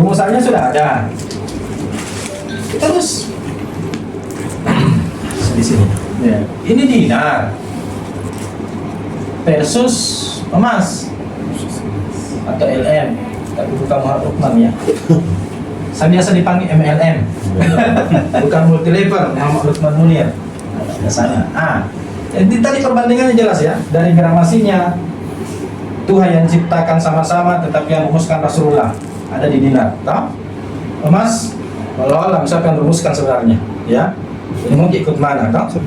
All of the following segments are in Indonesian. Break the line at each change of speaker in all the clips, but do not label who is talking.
rumusannya sudah ada. Terus di sini. Ya. Ini dinar versus emas atau LM, tapi bukan Muhammad Lukman ya. Saya biasa dipanggil MLM, bukan multilevel Muhammad Lukman Munir. Ada sana. Jadi tadi perbandingannya jelas ya, dari gramasinya Tuhan yang ciptakan sama-sama, tetapi yang rumuskan Rasulullah ada di dinar. Tahu? Emas, walau alam siapa yang rumuskan sebenarnya? Ya, ini mau ikut mana? Tahu?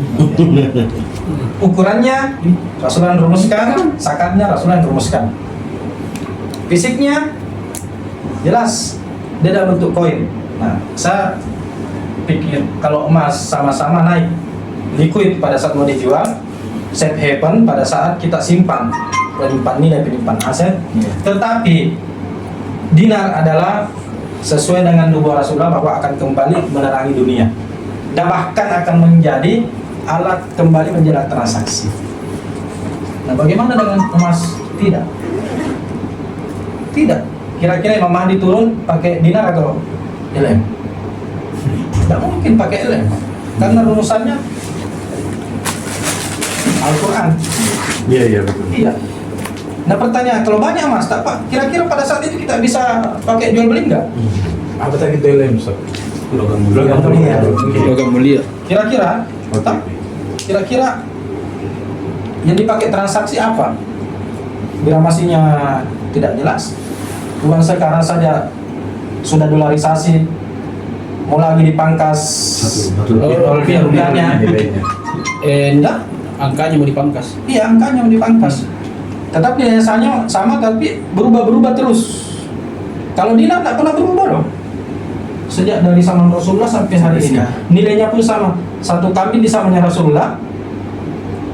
Ukurannya Rasulullah yang rumuskan, sakatnya Rasulullah yang rumuskan. Fisiknya jelas, dia dalam bentuk koin. Nah, saya pikir kalau emas sama-sama naik liquid pada saat mau dijual, safe haven pada saat kita simpan, penyimpan nilai, penyimpan aset. Tetapi dinar adalah sesuai dengan nubuah Rasulullah bahwa akan kembali menerangi dunia dan bahkan akan menjadi alat kembali menjalani transaksi. Nah, bagaimana dengan emas? Tidak. Kira-kira Imam Mahdi turun pakai dinar atau LM? Tidak mungkin pakai LM karena rumusannya Al-Quran.
Iya betul.
Iya. Nah, pertanyaan, kalau banyak emas, tak Pak, kira-kira pada saat itu kita bisa pakai jual beli nggak?
Apa tadi itu LM, Ustaz?
Logam mulia.
Logam mulia.
Kira-kira, tak? Kira-kira yang dipakai transaksi apa? Gramasinya tidak jelas. Uang sekarang saja sudah dolarisasi, mau lagi dipangkas rupiahnya.
Enggak, angkanya mau dipangkas.
Iya, angkanya mau dipangkas. Tetapi biasanya sama, tapi berubah-berubah terus. Kalau dinar tak pernah berubah loh. Sejak dari zaman Rasulullah sampai hari ini, nilainya pun sama. Satu kambing di zamannya Rasulullah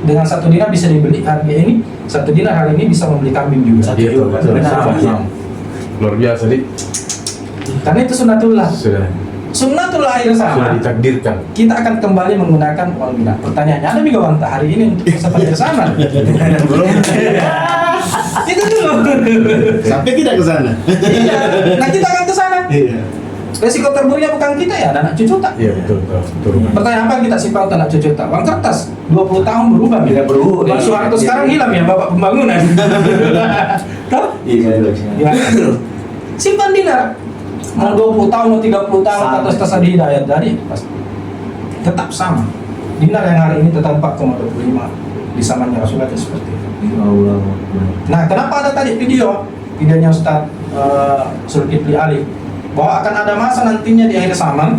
dengan satu dinar bisa dibeli harga ini. Satu dinar hari ini bisa membeli kambing juga.
Luar biasa, Dik.
Karena itu sunnatullah. Sunnatullah akhir
Sudah
sama.
ditakdirkan.
Kita akan kembali menggunakan uang dinar. Pertanyaannya, ada juga uang hari ini untuk masa bersama?
Belum.
Itu dulu.
Sampai tidak ke sana.
Iya. Nah, kita akan ke sana.
Iya.
Resiko terburuknya bukan kita ya, anak cucu tak.
Iya betul.
Pertanyaan apa yang kita simpan untuk anak cucu tak? Uang kertas 20 tahun berubah.
Tidak berubah.
Bang Soeharto sekarang hilang ya, Bapak Pembangunan. Tahu?
Iya.
Simpan dinar. Mau 20 tahun, mau 30 tahun atas tasawuf hidayat tadi tetap sama. Dinar yang hari ini tetap 4,25 di zamannya Rasulullah seperti itu. Nah, kenapa ada tadi videonya Ustaz Zulkifli Ali bahwa akan ada masa nantinya di akhir zaman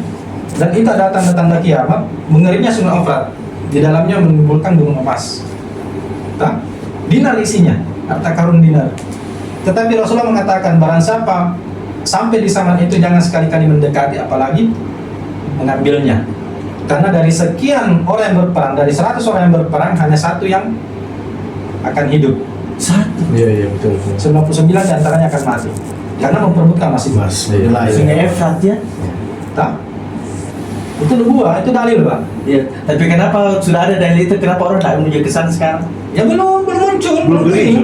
dan itu ada tanda-tanda kiamat, mengerinya sungai Efrat, di dalamnya menimbulkan gunung emas. Nah, dinar isinya, harta karun dinar. Tetapi Rasulullah mengatakan barang siapa sampai di zaman itu jangan sekali-kali mendekati, apalagi mengambilnya. Karena dari sekian orang yang berperang, dari 100 orang yang berperang, hanya satu yang akan hidup. Satu.
Iya betul.
99 diantaranya akan mati. Karena memperebutkan masing-masing.
Sungai Efrat ya.
Tak? Itu nubuah, itu dalil, Pak.
Iya. Tapi kenapa sudah ada dalil itu? Kenapa orang tak menuju ke sana sekarang?
Ya belum muncul,
Belum kering.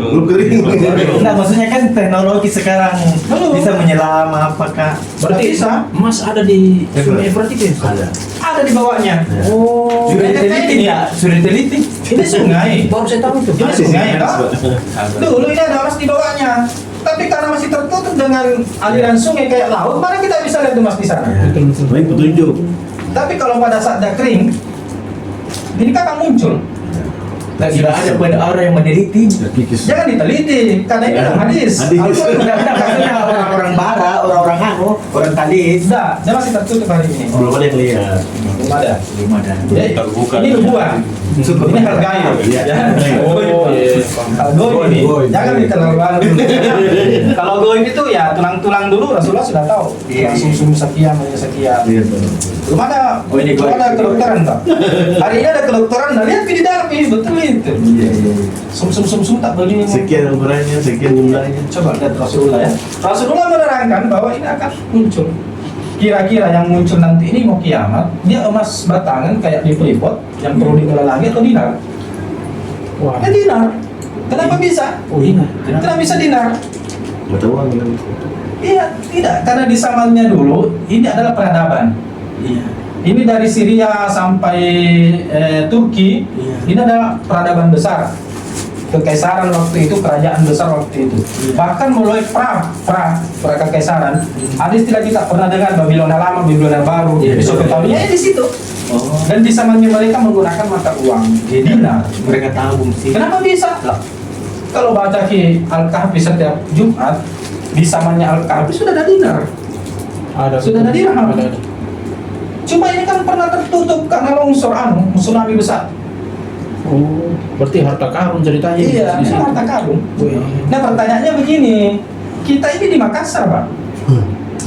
Nah, maksudnya kan teknologi sekarang
Belum.
bisa menyelam apakah?
Berarti bisa.
Emas ada di Sungai Efrat itu.
Ada.
Ada di bawahnya.
Oh,
Sudah diteliti ya? Sudah diteliti.
Ini sungai.
baru saya tahu itu.
Ini sungai, tak? Dulu ini ada emas di bawahnya. Tapi karena masih tertutup dengan aliran sungai kayak laut, mana kita bisa lihat emas di sana.
Baik petunjuk.
Tapi kalau pada saat dah kering, ini kan akan muncul.
Dan sudah ada pada orang yang meneliti.
Jangan diteliti, karena ini dalam hadis.
Maksudnya orang-orang bara, orang-orang orang talis.
Sudah, dia masih tertutup hari ini.
Belum ada yang lihat.
Belum ada.
Belum ada.
Jadi, ini nubuah. Ini harganya.
Iya.
Oh, iya.
Kalau goib ini, jangan diterlalu dulu. Kalau goib itu ya tulang-tulang dulu Rasulullah sudah tahu.
Iya.
Sum-sum sekian, sekian. Belum ada,
Oh, ini
belum
goib.
ada kedokteran tak? Hari ini ada kedokteran, nah lihat di dalam ini betul itu.
Iya.
Sum-sum tak begini.
Sekian ukurannya, sekian jumlahnya.
Coba lihat Rasulullah ya. Rasulullah menerangkan bahwa ini akan muncul. Kira-kira yang muncul nanti ini mau kiamat, dia emas batangan kayak di Freeport yang perlu dikelola lagi atau dinar?
Wah.
Dinar. Kenapa bisa?
Oh, dinar.
Kenapa bisa dinar?
Mata uang kan.
Iya, tidak. Karena di zamannya dulu, ini adalah peradaban.
Iya.
Ini dari Syria sampai Turki,
Iya.
ini adalah peradaban besar. Kekaisaran waktu itu, kerajaan besar waktu itu. Bahkan mulai pra kekaisaran, ada istilah kita pernah dengar Babilonia lama, Babilonia baru,
Iya,
Mesopotamia di situ.
Oh.
Dan di zamannya mereka menggunakan mata uang dinar.
Mereka tahu sih.
Kenapa bisa? Lah, kalau baca Ki Al-Kahfi setiap Jumat, di zamannya Al-Kahfi sudah ada dinar.
Ada.
Sudah ada dirham.
Ada.
Cuma ini kan pernah tertutup karena longsor tsunami besar.
Oh, berarti harta karun ceritanya.
Iya,
Di
itu
situ.
harta karun.
Wih.
Nah pertanyaannya begini, kita ini di Makassar, Pak.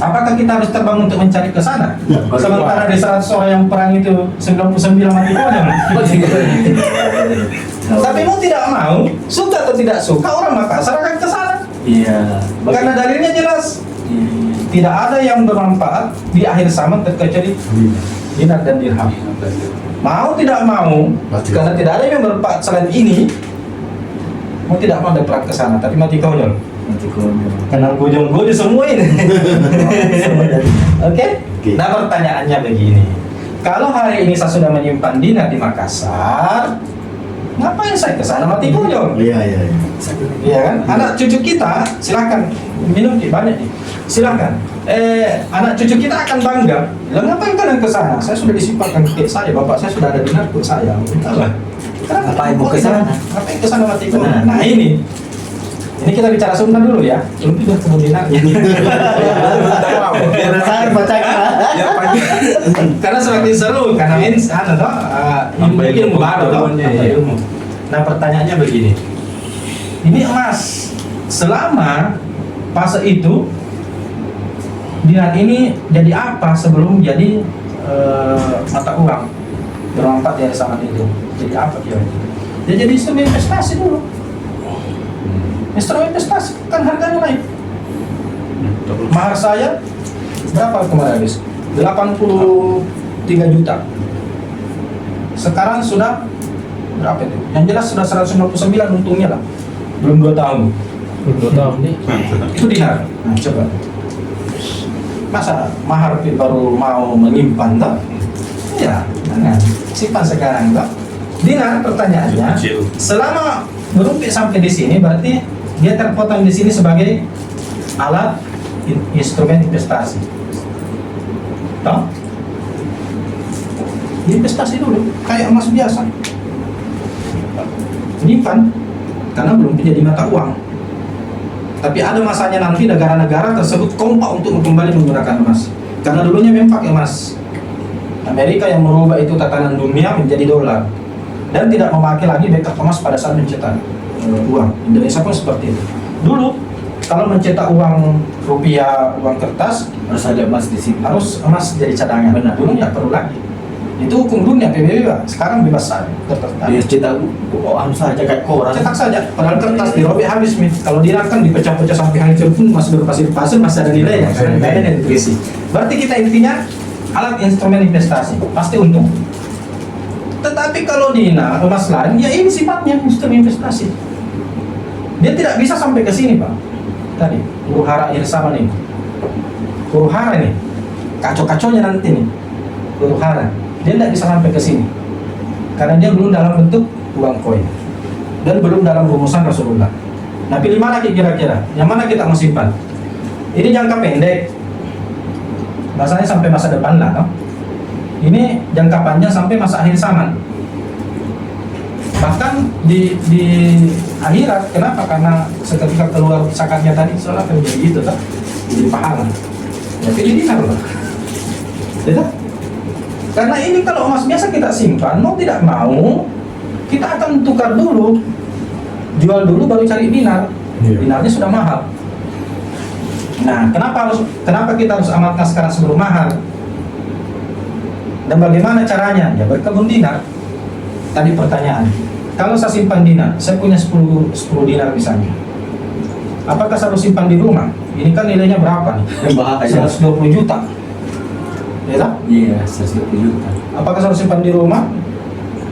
Apakah kita harus terbang untuk mencari ke sana? Sementara di 100 orang yang perang itu 99 mati konyol. Tapi mau tidak mau, suka atau tidak suka, orang Makassar akan ke sana.
Iya.
Karena dalilnya jelas. Tidak ada yang bermanfaat di akhir zaman terkecuali dinar dan dirham. Mau tidak mau,
Pasti.
karena tidak ada yang bermanfaat selain ini, mau tidak mau ada perang ke sana, tapi mati konyol. Karena gojong-gojong semua ini. Oke?
Oke.
Nah pertanyaannya begini. Kalau hari ini saya sudah menyimpan dinar di Makassar, ngapain saya ke sana mati konyol?
Iya, iya, iya.
Iya kan? Anak cucu kita silakan minum Ki, banyak nih. Silakan. Anak cucu kita akan bangga. Lah ngapain kalian ke sana? Saya sudah disimpankan ke saya, bapak saya sudah ada dinar ke saya. Entahlah.
Ngapain mau ke sana?
Ngapain ke sana mati konyol?
Benar.
Nah ini. Ini kita bicara Sunda dulu ya. Belum juga ketemu dinarnya.
Biar saya baca
Karena semakin seru, karena ini ilmu baru toh,
ilmunya,
apa ilmu. Nah pertanyaannya begini, ini emas selama fase itu dinar ini jadi apa sebelum jadi mata uang bermanfaat dari zaman itu? Jadi apa kira-kira? Dia jadi instrumen investasi dulu. Instrumen investasi kan harganya naik. Mahar saya berapa kemarin habis? 83 juta. Sekarang sudah berapa itu? Yang jelas sudah 159 untungnya lah. Belum 2 tahun.
2 tahun nih.
Itu dinar. Nah, coba. Masa mahar baru mau menyimpan toh? Ya, jangan. Simpan sekarang toh. Dinar pertanyaannya, selama merumpik sampai di sini berarti dia terpotong di sini sebagai alat instrumen investasi. Toh? Investasi dulu, kayak emas biasa. Menyimpan, karena belum menjadi mata uang. Tapi ada masanya nanti negara-negara tersebut kompak untuk kembali menggunakan emas. Karena dulunya memang pakai emas. Amerika yang merubah itu tatanan dunia menjadi dolar dan tidak memakai lagi backup emas pada saat mencetak uang. Indonesia pun seperti itu. Dulu kalau mencetak uang rupiah, uang kertas
Harus ada emas di sini.
harus emas jadi cadangan.
Benar.
Dulu nggak perlu lagi. Itu hukum dunia PBB Pak. Sekarang bebas saja kertas.
Dia cetak anu saja kayak koran.
Cetak saja. Padahal kertas dirobek habis nih. Kalau dinar kan dipecah-pecah sampai hancur pun masih berpasir-pasir masih ada nilainya. Karena nggak ada yang berisi. Berarti kita intinya alat instrumen investasi pasti untung. Tetapi kalau dinar emas lain, ya ini sifatnya instrumen investasi. Dia tidak bisa sampai ke sini Pak. Tadi huru hara irsama nih. Huru hara nih. Kacau-kacaunya nanti nih. Huru hara. Dia tidak bisa sampai ke sini. Karena dia belum dalam bentuk uang koin. Dan belum dalam rumusan Rasulullah. Nah pilih mana kira-kira? Yang mana kita mau simpan? Ini jangka pendek. Bahasanya sampai masa depan lah, no? Ini jangka panjang sampai masa akhir zaman. Bahkan di akhirat, kenapa? Karena seketika keluar zakatnya tadi, soalnya akan jadi gitu, tak? Jadi pahala. Ya pilih dinar lah. Tidak? Karena ini kalau emas biasa kita simpan, mau tidak mau, kita akan tukar dulu, jual dulu baru cari dinar.
Iya.
Dinarnya sudah mahal. Nah, kenapa kita harus amalkan sekarang sebelum mahal? Dan bagaimana caranya? Ya berkebun dinar. Tadi pertanyaan. Kalau saya simpan dinar, saya punya 10 dinar misalnya. Apakah saya harus simpan di rumah? Ini kan nilainya berapa nih?
Bahaya.
120 juta. Ya tak?
Iya, 120 juta.
Apakah saya harus simpan di rumah?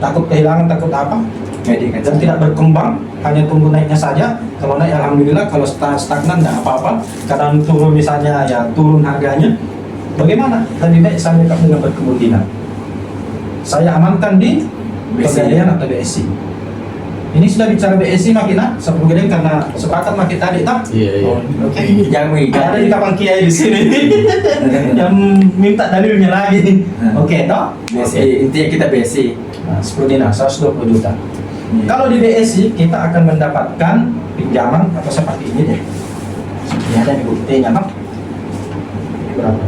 Takut kehilangan, takut apa?
Kayak dia
Dan tidak berkembang? hanya tunggu naiknya saja. Kalau naik alhamdulillah, kalau stagnan nggak apa-apa. Karena turun misalnya ya turun harganya. Bagaimana? Lebih baik saya backup dengan berkebun dinar. Saya amankan di Pegadaian atau BSI. Ini sudah bicara BSI makin Pegadaian karena sepakat makin tadi tak?
Iya, iya.
Oke.
Jangan mengikat.
Ada di kapan kiai di sini yang minta dalilnya lagi. Oke, toh?
BSI, intinya kita BSI.
Nah, 10 dinar, 120 juta. Kalau di BSI kita akan mendapatkan pinjaman atau seperti ini deh. Ini ada di buktinya, toh? Ini berapa?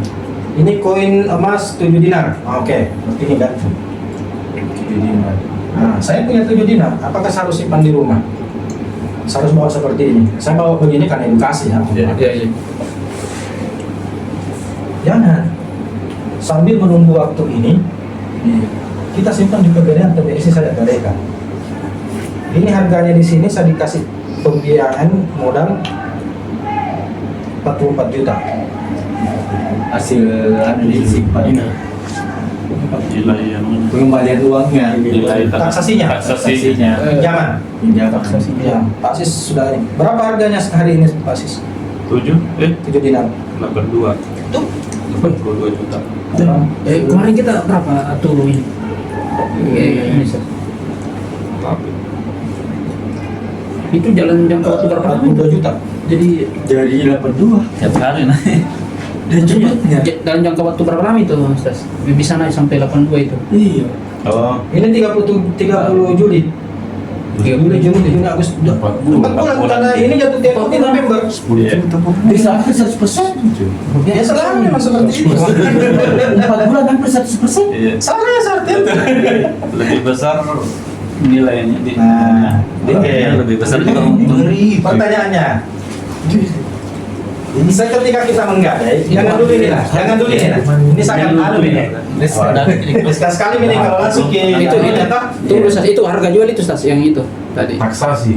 Ini koin emas 7 dinar. Oke, berarti ini kan. 7 dinar. Nah, saya punya 7 dinar. Apakah saya harus simpan di rumah? Saya harus bawa seperti ini. Saya bawa begini karena edukasi ya.
Iya.
Jangan. Sambil menunggu waktu ini, kita simpan di Pegadaian atau BSI saya gadaikan. Ini harganya di sini saya dikasih pembiayaan modal 44 juta.
Hasil disimpan.
Nilai yang
Pengembalian uangnya.
nilai
Taksasinya.
taksasinya.
Pinjaman.
Pinjaman.
Ya, Pak Sis sudah ini. Berapa harganya hari ini Pak Sis?
7
7 dinar.
82
Tuh.
82 juta.
Kemarin kita berapa turun ini? Ini Sir. Itu jalan jangka waktu berapa lama?
42 juta.
Jadi
Dari 82.
Tiap hari naik.
Dan cepatnya.
dalam jangka waktu berapa lama itu, Ustaz? Bisa naik sampai 82 itu.
Iya.
Oh,
Ini 30 Juli. Juni, Agustus. 4 bulan karena ini jatuh tempo di November.
10 juta.
Bisa hampir 100%.
Ya selalu memang seperti itu.
4 bulan hampir 100%.
Iya.
Salah ya seperti itu.
Lebih besar nilainya di
Nah,
lebih besar juga untuk
Pertanyaannya, seketika kita menggadai, jangan dulu ini lah, Ini sangat anu ini. Sekali ini kalau langsung ke
Itu tunggu Ustaz, itu harga jual itu Ustaz yang itu tadi.
taksasi.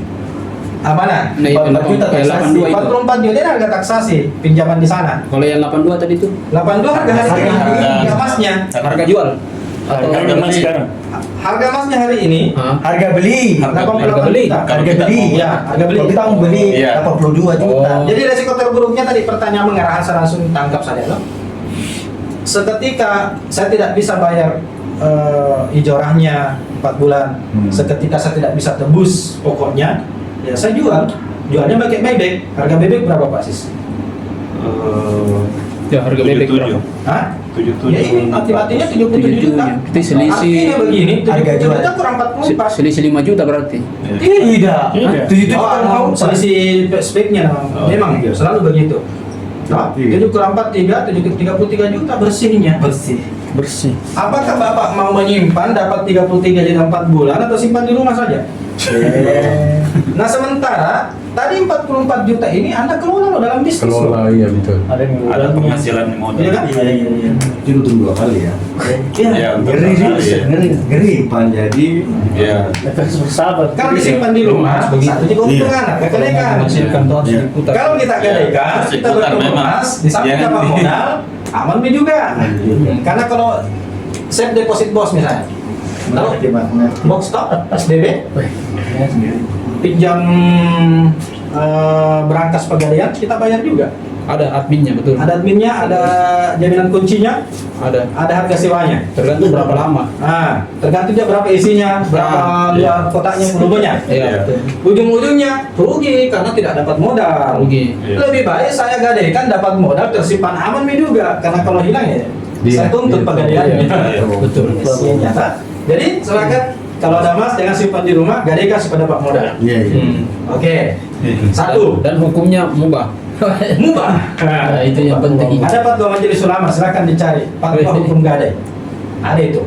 mana?
Nah, itu
44 juta taksasi.
82 itu.
44 juta harga taksasi pinjaman di sana.
Kalau yang 82 tadi itu
82 harga hari ini,
Harga-
emasnya.
harga jual. Atau
Harga emas sekarang.
Harga emasnya hari ini
Hah?
Harga beli.
88
beli.
juta.
Harga beli.
Ya, harga beli.
Kalau kita mau beli
Iya.
82 juta.
Oh.
Jadi resiko terburuknya tadi pertanyaan mengarah saya langsung tangkap saja loh. Seketika saya tidak bisa bayar ijarahnya 4 bulan, seketika saya tidak bisa tebus pokoknya, ya saya jualnya pakai bebek. Harga bebek berapa Pak Sis?
Ya harga bebek
77.
berapa?
Hah?
77.
Ya ini mati-matinya 77 juta.
Itu selisih.
Artinya begini,
Harga
77
jual.
juta kurang 44.
Selisih 5 juta berarti.
Tidak.
Iya.
7
Oh,
juta.
selisih speknya
Oh.
memang selalu begitu. Nah, 7 kurang 43, 33 juta bersihnya.
Bersih.
Apakah Bapak mau menyimpan dapat 33 jadi 4 bulan atau simpan di rumah saja? Nah, sementara tadi 44 juta ini Anda kelola loh dalam bisnis. loh.
Kelola, iya betul.
Ada yang
Ada penghasilan modal.
Iya kan?
Iya. Itu untung 2 kali ya.
Iya,
Iya,
untung
ngeri
2 kali,
sih.
ya.
Ngeri pan jadi.
Iya.
Kalau disimpan di rumah, satu juga keuntungan, kekenikan.
Menghasilkan tuh harus
Iya.
diputar.
Kalau kita gadaikan,
Harus
kita
diputar memang.
berkemas, di samping
Jangan
dapat
di-
modal, aman bi juga. Karena kalau safe deposit bos misalnya, tahu
Gimana?
box stop SDB, pinjam berangkas Pegadaian kita bayar juga.
Ada adminnya betul.
Ada adminnya, ada jaminan kuncinya,
Ada.
ada harga sewanya.
Tergantung berapa lama.
Nah, tergantung juga berapa isinya, berapa luar kotaknya, volumenya.
Iya. betul.
Ujung-ujungnya rugi karena tidak dapat modal.
Rugi.
Iya.
Lebih baik saya gadaikan dapat modal tersimpan aman mi juga karena kalau hilang ya saya tuntut
Iya.
Pegadaian.
Iya.
Betul.
Iya, nyata. Jadi silakan kalau ada emas jangan simpan di rumah, gadaikan supaya dapat modal.
Iya, iya.
Oke. Satu,
Dan hukumnya mubah.
mubah.
Nah, itu yang penting.
Ada fatwa majelis ulama, silakan dicari fatwa hukum gadai. Ada itu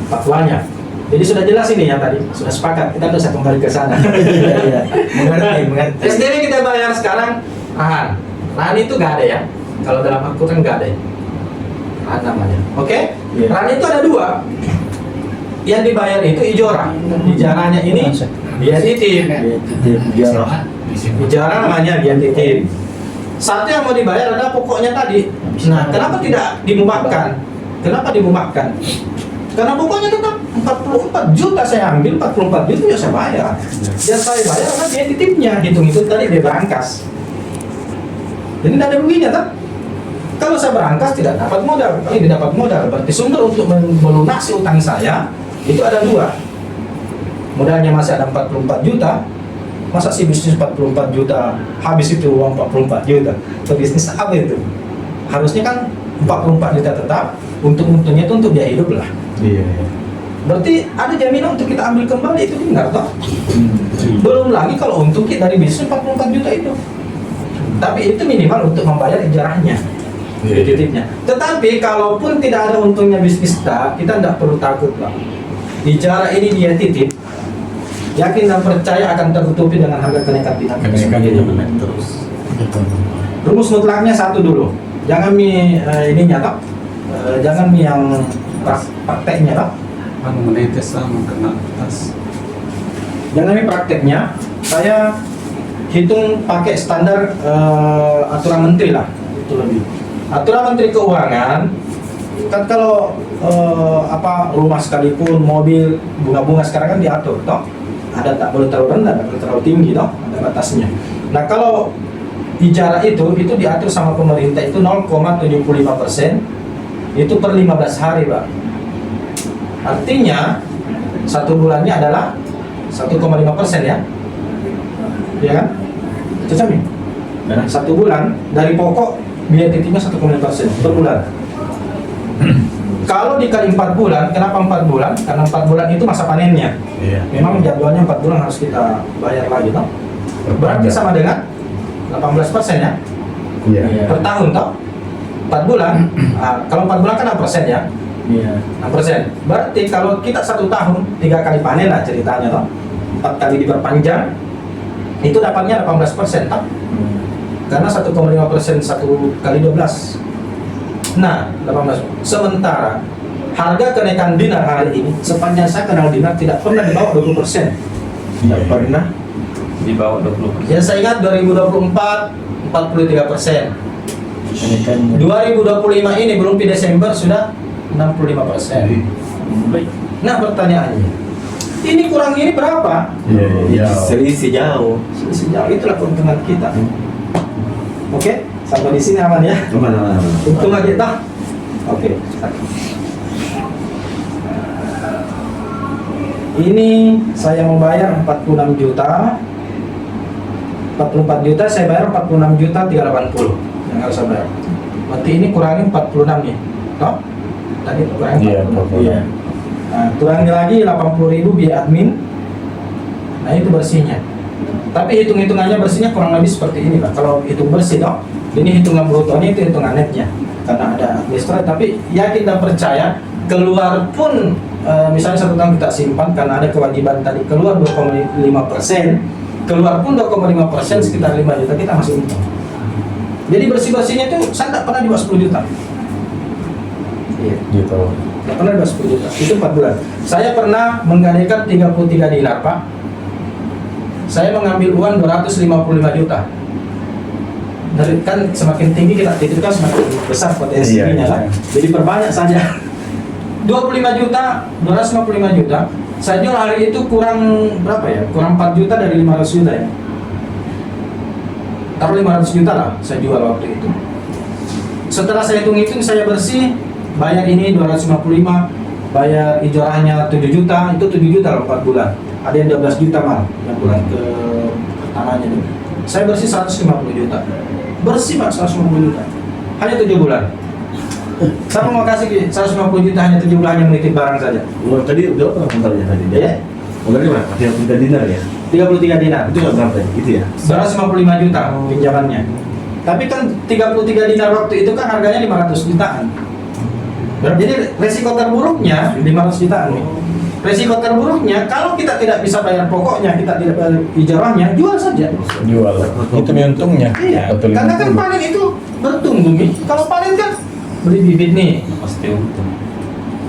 fatwanya. Jadi sudah jelas ini ya tadi, sudah sepakat. Kita bisa kembali ke sana.
Iya. Mengerti.
SDW kita bayar sekarang lahan. Lahan itu gak ada ya. Kalau dalam aku kan gak ada. Lahan namanya. Oke?
Iya.
Lahan itu ada 2. Yang dibayar itu ijarah. Ijarahnya ini biaya titip.
Iya.
Ijarah namanya biaya titip. Satu yang mau dibayar adalah pokoknya tadi. Nah, kenapa tidak dimubahkan? Kenapa dimubahkan? Karena pokoknya tetap 44 juta saya ambil, 44 juta ya saya bayar. Ya saya bayar karena dia titipnya, hitung-hitung tadi dia berangkas. Jadi tidak ada ruginya tak? Kalau saya berangkas tidak dapat modal, ini dapat modal. Berarti sumber untuk melunasi utang saya itu ada dua. Modalnya masih ada 44 juta. Masa sih bisnis 44 juta habis itu uang 44 juta? Atau bisnis apa itu? Harusnya kan 44 juta tetap, untungnya itu untuk dia hidup lah.
Iya.
Berarti ada jaminan untuk kita ambil kembali, itu benar toh? Belum lagi kalau untung kita dari bisnis 44 juta itu. Tapi itu minimal untuk membayar ijarahnya, titipnya. Tetapi kalaupun tidak ada untungnya bisnis kita tidak perlu takut lah. Ijarah ini dia titip, yakin dan percaya akan tertutupi dengan harga kenaikan bintang.
terus.
Rumus mutlaknya satu dulu, jangan ini nyata, jangan yang prakteknya lah.
Menetes sama kena atas.
Jangan prakteknya, saya hitung pakai standar aturan menteri lah, itu lebih. Aturan menteri keuangan kan kalau rumah sekalipun, mobil, bunga-bunga sekarang kan diatur toh. Ada tak boleh terlalu rendah, tak boleh terlalu tinggi toh, ada batasnya. Nah kalau ijarah itu diatur sama pemerintah itu 0,75%, itu per 15 hari Pak. Artinya satu bulannya adalah 1,5% ya, ya kan? Cocok nih? Satu bulan dari pokok biaya titipnya 1,5% per bulan. Kalau dikali 4 bulan, kenapa 4 bulan? Karena 4 bulan itu masa panennya.
Iya.
Memang jadwalnya 4 bulan harus kita bayar lagi toh. Berarti sama dengan 18% ya
Iya.
per tahun toh. 4 bulan. Kalau 4 bulan kan 6% ya.
Iya.
6%. Berarti kalau kita 1 tahun 3 kali panen lah ceritanya toh. 4 kali diperpanjang itu dapatnya 18% toh. Karena 1,5% 1 kali 12. Nah, 18. Sementara harga kenaikan dinar hari ini sepanjang saya kenal dinar tidak pernah di bawah 20%.
Tidak pernah.
Di bawah 20%.
Yang saya ingat 2024 43%.
Kenaikan
2025 ini belum di Desember sudah 65%. Nah pertanyaannya, ini kurang ini berapa?
Iya.
Selisih jauh.
Sejauh itulah keuntungan kita. Oke, sampai di sini aman ya.
Mana?
Untung aja tak? Oke. Ini saya mau bayar 46 juta. 44 juta saya bayar 46 juta 380 yang harus saya bayar. Berarti ini kurangi 46 nih. Toh? Tadi kurangi 46.
Iya.
Nah, kurangi lagi 80.000 biaya admin. Nah, itu bersihnya. Tapi hitung-hitungannya bersihnya kurang lebih seperti ini Pak. Kalau hitung bersih toh, ini hitungan brutonya, itu hitungan netnya. Karena ada administrasi, tapi yakin dan percaya keluar pun misalnya 1 tahun kita simpan karena ada kewajiban tadi keluar 2,5%, keluar pun 2,5% sekitar 5 juta kita masih untung. Jadi bersih-bersihnya itu saya tidak pernah di bawah 10 juta. Iya.
Gitu.
Tidak pernah di bawah 10 juta. Itu 4 bulan. Saya pernah menggadaikan 33 dinar Pak. Saya mengambil uang 255 juta. Dari kan semakin tinggi kita titipkan semakin besar potensinya
Iya,
lah.
iya.
Jadi perbanyak saja. 25 juta, 255 juta. Saya jual hari itu kurang berapa ya? Kurang 4 juta dari 500 juta ya. Taruh 500 juta lah saya jual waktu itu. Setelah saya hitung-hitung saya bersih, bayar ini 255, bayar ijarahnya 7 juta, itu 7 juta loh 4 bulan. Ada yang 12 juta malah yang bulan ke pertamanya itu. Saya bersih 150 juta. Bersih Pak 150 juta. Hanya 7 bulan. Saya mau kasih 150 juta hanya 7 bulan hanya menitip barang saja.
Uang tadi udah berapa komentarnya tadi?
Ya.
Uang tadi berapa? 33 dinar ya?
33 dinar.
Itu nggak berapa ya? Itu ya?
255 juta pinjamannya. Tapi kan 33 dinar waktu itu kan harganya 500 jutaan. Jadi resiko terburuknya 500 jutaan nih. Resiko terburuknya kalau kita tidak bisa bayar pokoknya, kita tidak bayar ijarahnya, jual saja.
Jual. Itu nih untungnya.
Iya.
Atau
Karena kan
50.
panen itu bertumbuh nih. Kalau panen kan beli bibit nih,
Pasti untung.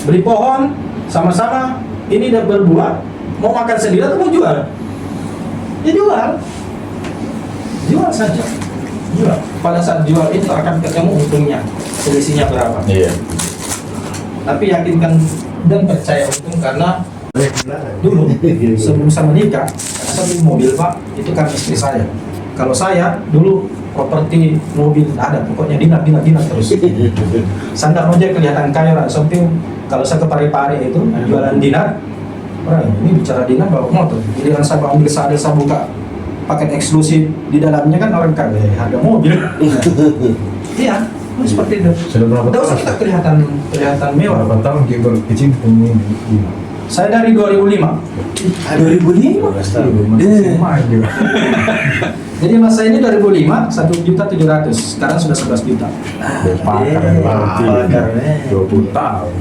beli pohon sama-sama ini udah berbuah, mau makan sendiri atau mau jual? Ya jual. Jual saja. Jual. Pada saat jual itu akan ketemu untungnya, selisihnya berapa.
Iya.
Tapi yakinkan dan percaya untung karena dulu sebelum saya menikah, karena saya beli mobil Pak, itu kan istri saya. Kalau saya dulu properti mobil ada, pokoknya dinar terus. Saya nggak mau aja kelihatan kaya lah, samping kalau saya ke Parepare itu jualan dinar, orang ini bicara dinar bawa motor. Jadi kan saya ambil saya buka paket eksklusif di dalamnya kan orang kaya harga mobil. Iya, seperti itu.
Sudah berapa
Tidak usah kita kelihatan mewah.
Berapa tahun kita berkecimpung ini?
Saya dari 2005.
2005.
Jadi masa ini 2005, 1.700.000. Sekarang sudah 11 juta.
Bakar.
20 tahun.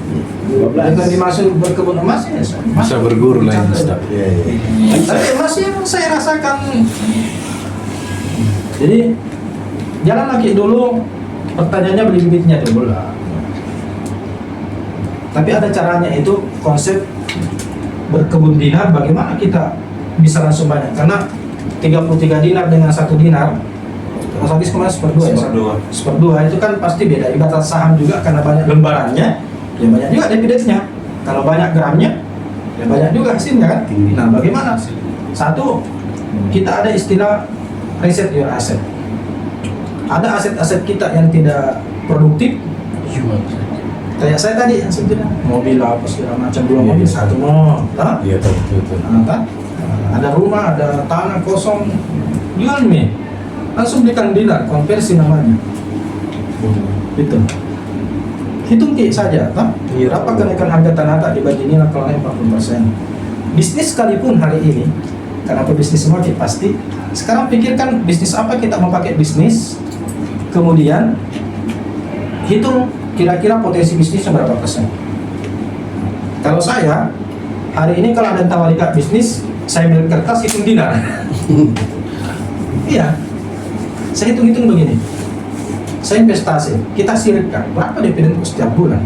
Dengan dimasuk berkebun emas ya,
Bisa berguru lah ini, Ustaz.
Iya, iya.
tapi emas yang saya rasakan. Jadi jalan lagi dulu, pertanyaannya beli bibitnya dulu lah. Tapi ada caranya, itu konsep berkebun dinar, bagaimana kita bisa langsung banyak. Karena 33 dinar dengan 1 dinar, Mas Agis kemarin seperdua ya? Seperdua itu kan pasti beda. Ibarat saham juga, karena banyak lembarannya, ya banyak juga dividennya. Kalau banyak gramnya, ya banyak juga hasilnya kan. Nah bagaimana? Satu, kita ada istilah reset your asset. Ada aset-aset kita yang tidak produktif, kayak saya tadi yang sebetulnya mobil apa segala macam, dua mobil satu mau,
Iya, betul.
ada rumah, ada tanah kosong, jual nih, langsung belikan dinar, konversi namanya. Itu hitung saja, berapa kenaikan harga tanah tak dibagi nilai kalau naik 40%. Bisnis sekalipun hari ini, karena pebisnis semua pasti. Sekarang pikirkan bisnis apa kita mau pakai bisnis, kemudian hitung kira-kira potensi bisnisnya berapa persen. Kalau saya hari ini kalau ada yang tawari kak bisnis, saya ambil kertas hitung dinar. Iya, saya hitung-hitung begini. Saya investasi, kita siripkan berapa dividen setiap bulan.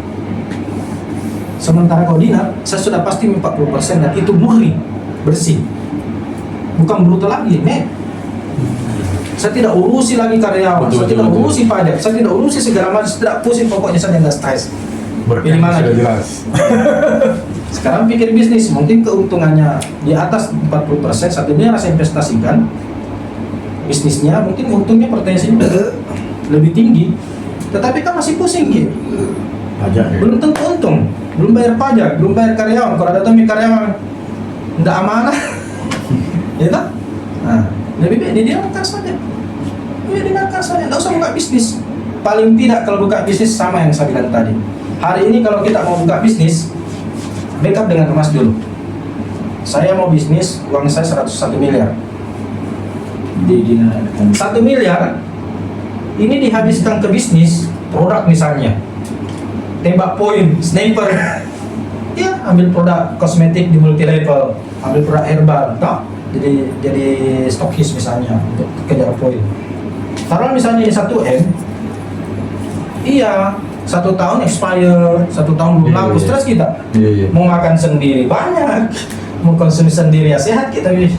Sementara kalau dinar, saya sudah pasti 40% dan itu murni, bersih, bukan bruto lagi, net. Saya tidak urusi lagi karyawan, saya tidak urusi pajak, saya tidak urusi segala macam, saya tidak pusing, pokoknya saya nggak stres. Pilih mana?
Sudah jelas.
Sekarang pikir bisnis, mungkin keuntungannya di atas 40%, satu dia rasa investasikan bisnisnya, mungkin untungnya pertensinya lebih tinggi, tetapi kan masih pusing gitu.
Pajak ya.
Belum tentu untung, belum bayar pajak, belum bayar karyawan. Kalau ada temi karyawan tidak amanah, ya tak? Nah, lebih baik didiamkan saja. Ya didiamkan saja, nggak usah buka bisnis. Paling tidak kalau buka bisnis sama yang saya bilang tadi. Hari ini kalau kita mau buka bisnis, backup dengan emas dulu. Saya mau bisnis, uang saya 101 miliar. Di 1 miliar ini dihabiskan ke bisnis produk misalnya. Tembak poin, sniper. Ya, ambil produk kosmetik di multi level, ambil produk herbal, tak? Jadi stokis misalnya untuk kejar poin. Taruh misalnya 1M, iya 1 tahun expire, 1 tahun belum laku, stres kita. Mau makan sendiri banyak, mau konsumsi sendiri ya sehat kita pilih.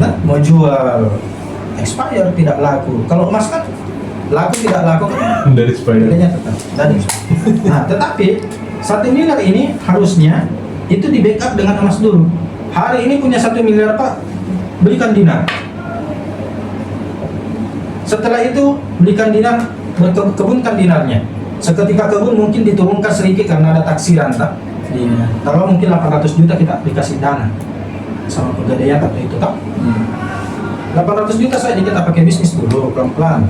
Nah, mau jual expire tidak laku. Kalau emas kan laku tidak laku
Dari supaya
nilainya tetap. Nah, tetapi 1 miliar ini harusnya itu di backup dengan emas dulu. Hari ini punya 1 miliar Pak, belikan dinar. Setelah itu belikan dinar, kebunkan dinarnya. Seketika kebun mungkin diturunkan sedikit karena ada taksiran, tak? Iya. Kalau mungkin 800 juta kita dikasih dana sama pegadaian atau itu, tak? 800 juta saja kita pakai bisnis dulu pelan-pelan.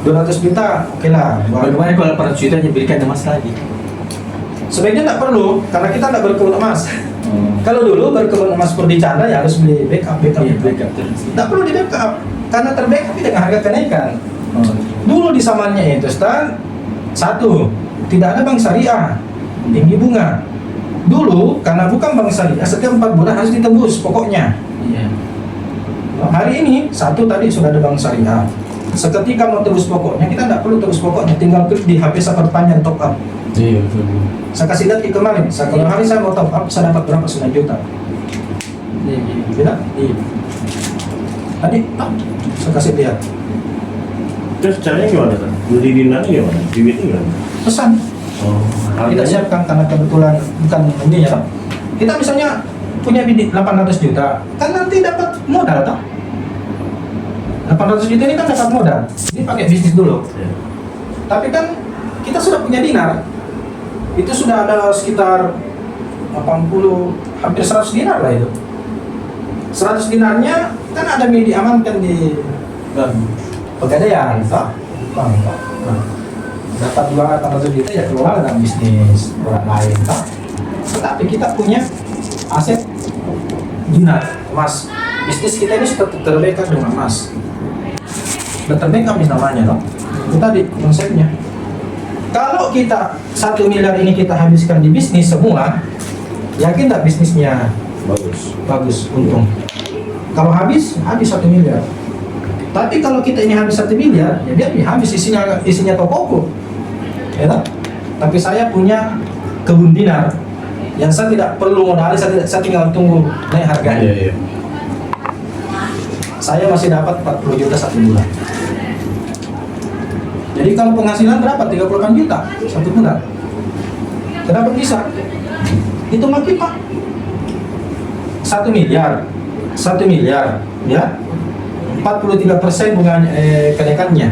200 juta, oke lah.
Bagaimana kalau 800 juta diberikan emas lagi?
Sebaiknya tidak perlu, karena kita tidak berkebun emas. Kalau dulu berkebun emas seperti Chandra ya harus beli backup. Tidak perlu di backup, karena terbackup dengan harga kenaikan. Dulu di zamannya itu, Stan, satu, tidak ada bank syariah, tinggi bunga. Dulu, karena bukan bank syariah, setiap 4 bulan harus ditebus pokoknya. Hari ini, satu tadi sudah ada bank syariah. Seketika mau tebus pokoknya, kita tidak perlu tebus pokoknya, tinggal klik di HP saya perpanjang top up.
Iya, betul.
Saya kasih lihat kemarin, kalau hari saya mau top up, saya dapat berapa? 9 juta. Tidak? Iya. Tadi, saya kasih lihat.
Terus caranya gimana kan? Beli dinarnya gimana? Bibitnya gimana?
Pesan. Kita siapkan karena kebetulan bukan ini ya. Kita misalnya punya bidik 800 juta, kan nanti dapat modal toh. 800 juta ini kan dapat modal. Ini pakai bisnis dulu. Tapi kan kita sudah punya dinar. Itu sudah ada sekitar 80, hampir 100 dinar lah itu. 100 dinarnya kan ada diamankan di Pegadaian, toh? Nah, dapat 200 juta ya keluar dalam bisnis orang lain, toh? Tetapi kita punya aset dinar, emas. Bisnis kita ini sudah terbackup dengan emas. Sudah terbackup nih namanya, toh? Itu tadi konsepnya. Kalau kita 1 miliar ini kita habiskan di bisnis semua, yakin tak bisnisnya bagus, untung? Kalau habis 1 miliar. Tapi kalau kita ini habis 1 miliar, ya dia habis isinya tokoku, ya tak? Tapi saya punya kebun dinar yang saya tidak perlu modal, saya tinggal tunggu naik harganya.
Iya.
Saya masih dapat 40 juta 1 bulan. Jadi kalau penghasilan berapa? 38 juta 1 bulan. Kenapa bisa? Itu makin Pak. 1 miliar, ya. 43% bunga kenaikannya.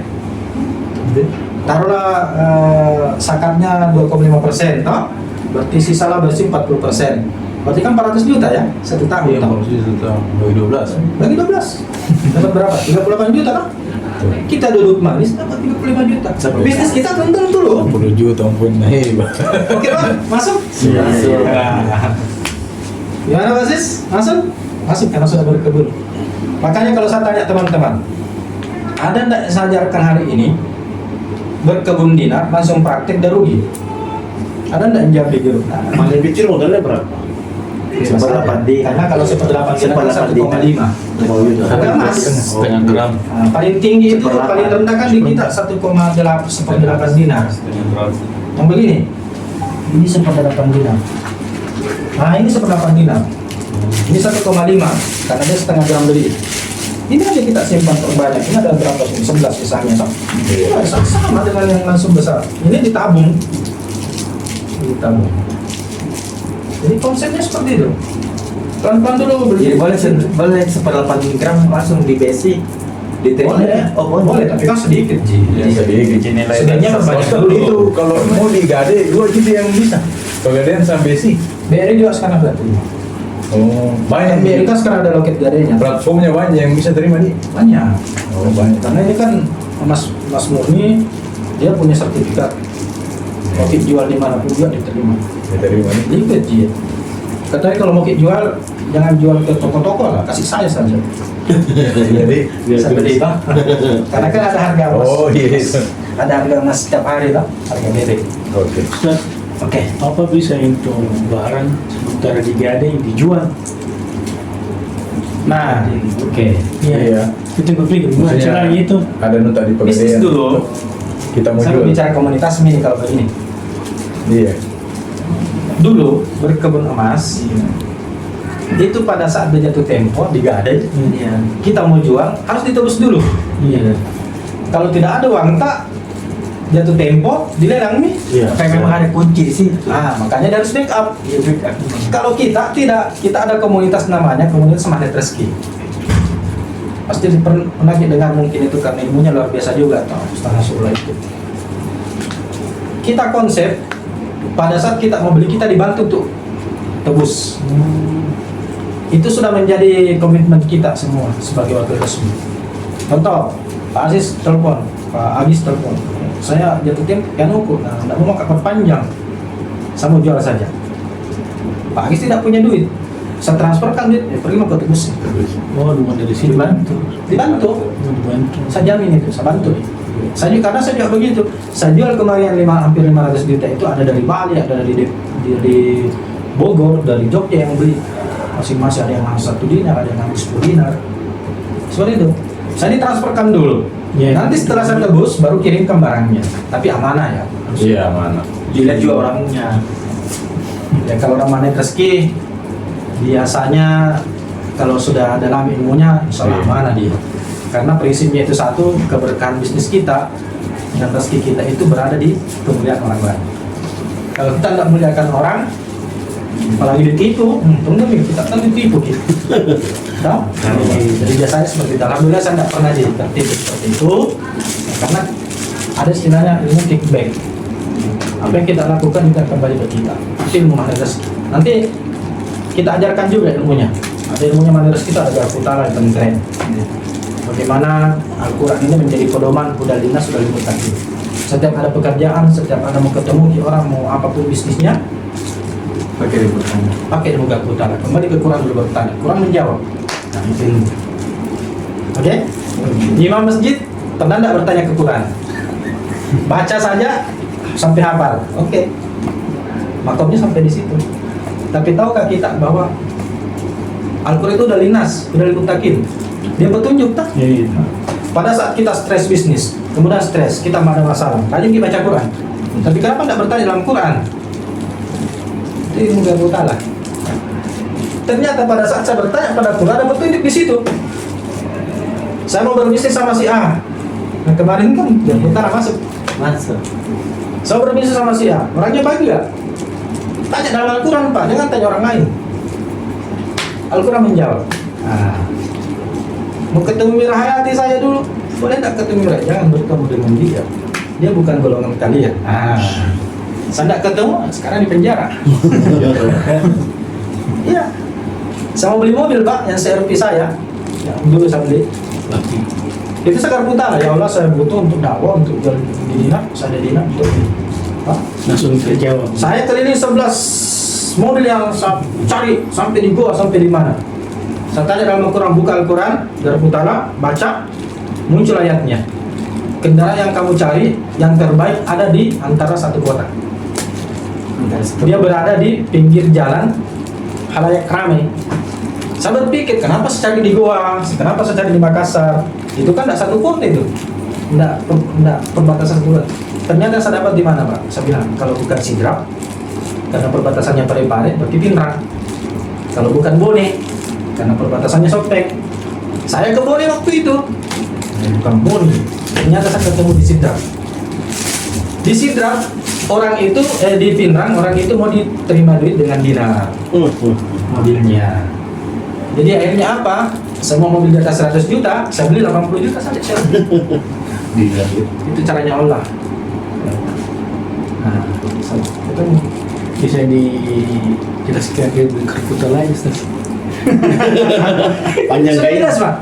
Taruhlah sakatnya 2,5%, toh? Berarti sisa bersih 40%. Berarti kan 400 juta ya, 1 tahun.
Iya,
Toh?
maksudnya setahun. Bagi 12.
Bagi 12. Dapat berapa? 38 juta toh? Kita duduk manis dapat 35 juta. Bisnis kita tentu dulu.
60 juta ampun. Hebat.
Oke Pak, masuk? Gimana Pak Sis? Masuk? Masuk karena sudah berkebun. Makanya kalau saya tanya teman-teman, ada enggak saya ajarkan hari ini berkebun dinar langsung praktek dan rugi? Ada enggak yang jawab di grup?
Paling kecil modalnya berapa?
Seperempat D. Karena kalau seperempat D kan 1,5. Harga emas.
Setengah gram.
Nah, paling tinggi itu paling rendah kan di kita 1,8 dinar.
Setengah gram.
Yang begini, ini 1,8 dinar. Nah ini 1,8 dinar. Ini 1,5 karena dia setengah gram beli. Ini aja kita simpan terbanyak. Ini ada berapa sih? 11 misalnya toh. Iya, sama dengan yang langsung besar. Ini ditabung. Ditabung. Jadi konsepnya seperti itu. Pelan-pelan dulu beli.
Jadi boleh 1/8 gram langsung di basic.
Boleh.
Oh
Boleh, tapi kan sedikit Ji.
Ya, sedikit.
Sebenarnya berbanyak dulu.
Itu kalau mau digade 2 gitu yang bisa.
Pegadaian sampai sih.
BRI juga sekarang sudah terima.
Oh,
Banyak
banyak.
BRI kan sekarang ada loket gadenya.
Platformnya banyak yang bisa terima nih.
Banyak.
Oh, banyak.
Karena ini kan Mas Murni dia punya sertifikat. Mau jual di mana pun juga diterima.
Ya, terima nih.
Lipat Ji. Katanya kalau mau jual jangan jual ke toko-toko lah, kasih saya saja.
Jadi
Bisa beli toh. Karena kan ada harga emas.
Oh, iya.
Ada harga emas setiap hari toh, harga miring.
Oke.
Ustaz,
Oke.
apa bisa untuk barang sementara digadai dijual?
Nah, oke.
Iya.
Itu gue pikir gimana
Maksudnya,
caranya itu?
Ada nota di
Bisnis
pegadaian.
dulu.
Kita mau
Saya
jual.
bicara komunitas ini kalau begini.
Iya.
Dulu berkebun emas itu pada saat dia jatuh tempo digadai,
Iya.
kita mau jual harus ditebus dulu.
Iya.
Kalau tidak ada uang tak jatuh tempo dilelang nih.
Iya.
Kayak memang ada kunci sih.
Nah, makanya dia harus backup.
Iya, backup.
Kalau kita tidak, kita ada komunitas namanya komunitas Magnet Rezeki. Pasti pernah dengar mungkin itu karena ilmunya luar biasa juga atau Ustaz Nasrullah itu. Kita konsep pada saat kita mau beli kita dibantu tuh tebus. Itu sudah menjadi komitmen kita semua sebagai wakil resmi. Contoh, Pak Aziz telepon, Pak Agis telepon. Saya jatuh tempo yang ukur, nah tidak mau kakak panjang. Saya mau jual saja. Pak Agis tidak punya duit. Saya transferkan duit, pergi mau ke tebus.
Oh, cuma dari sini
Dibantu. Dibantu.
Dibantu.
Saya jamin itu, saya bantu. Saya juga, karena saya juga begitu. Saya jual kemarin hampir 500 juta itu ada dari Bali, ada dari Bogor, dari Jogja yang beli. Masing-masing ada yang ngambil 1 dinar, ada yang ngambil 10 dinar. Seperti itu. Saya ditransferkan dulu.
Ya.
Nanti setelah saya tebus baru kirimkan barangnya. Tapi amanah ya.
Iya, mana?
Dilihat juga orangnya. Ya kalau orang Magnet Rezeki biasanya kalau sudah dalam ilmunya insya Allah amanah dia. Karena prinsipnya itu satu, keberkahan bisnis kita dan rezeki kita itu berada di pemberian orang lain. Kalau kita tidak muliakan orang, apalagi ditipu, tunggu nih, kita kan ditipu gitu. Nah, jadi biasanya seperti itu. Alhamdulillah saya tidak pernah jadi tertipu seperti itu, karena ada istilahnya ilmu kickback. Apa yang kita lakukan kita kembali ke kita. Itu ilmu mana rezeki. Nanti kita ajarkan juga ilmunya. Ada ilmunya mana rezeki, kita ada garpu tala yang paling keren. Bagaimana Al-Quran ini menjadi pedoman hudal linnas wal muttaqin. Setiap ada pekerjaan, setiap ada mau ketemu di orang, mau apapun bisnisnya,
Pakai ilmu.
pakai ilmu garpu tala. Kembali ke Quran dulu bertanya, Quran menjawab. Nah, itu ilmu. Oke? Di imam masjid pernah tidak bertanya ke Quran? Baca saja sampai hafal. Oke. Makomnya sampai di situ. Tapi tahukah kita bahwa Al-Quran itu udah linas, udah muttaqin. Dia petunjuk tak?
Iya.
Pada saat kita stres bisnis, kemudian stres, kita ada masalah, rajin kita baca Quran. Tapi kenapa tidak bertanya dalam Quran? Itu ilmu garpu tala. Ternyata pada saat saya bertanya pada Quran, ada petunjuk di situ. Saya mau berbisnis sama si A. Nah kemarin kan garpu tala masuk.
Masuk.
Saya berbisnis sama si A. Orangnya baik gak? Tanya dalam Al-Quran Pak, jangan tanya orang lain. Al-Quran menjawab. Nah, mau ketemu Mira Hayati saya dulu, boleh tidak ketemu Mira? Jangan bertemu dengan dia. Dia bukan golongan kalian. Saya tidak ketemu, sekarang di penjara. Iya. Saya mau beli mobil Pak, yang CRV saya. Ya, dulu saya beli. Itu saya garpu tala, ya Allah saya butuh untuk dakwah, untuk jual di dinar, saya ada dinar untuk Pak.
Langsung terjawab.
Saya keliling 11 mobil yang saya cari sampai di gua, sampai di mana. Saya tanya dalam Al-Quran, buka Al-Quran, garpu tala, baca, muncul ayatnya. Kendaraan yang kamu cari, yang terbaik ada di antara satu kota. Dia berada di pinggir jalan, halayak ramai. Saya berpikir, kenapa saya cari di Goa, kenapa saya cari di Makassar? Itu kan tidak satu kota itu, tidak perbatasan kota. Ternyata saya dapat di mana Pak? Saya bilang, kalau bukan Sidrap, karena perbatasannya Parepare, berarti Pinrang. Kalau bukan Bone, karena perbatasannya Sopek. Saya ke Bone waktu itu, bukan Bone. Ternyata saya ketemu di Sidrap. Di Sidrap, orang itu, di Pinrang, orang itu mau diterima duit dengan dinar. Mobilnya. Jadi akhirnya apa? Semua mobil di atas 100 juta, saya beli 80 juta saja. Itu caranya Allah. Nah, itu
Bisa dijelaskan ke garpu tala ya, Ustaz? Panjang
sudah jelas Pak?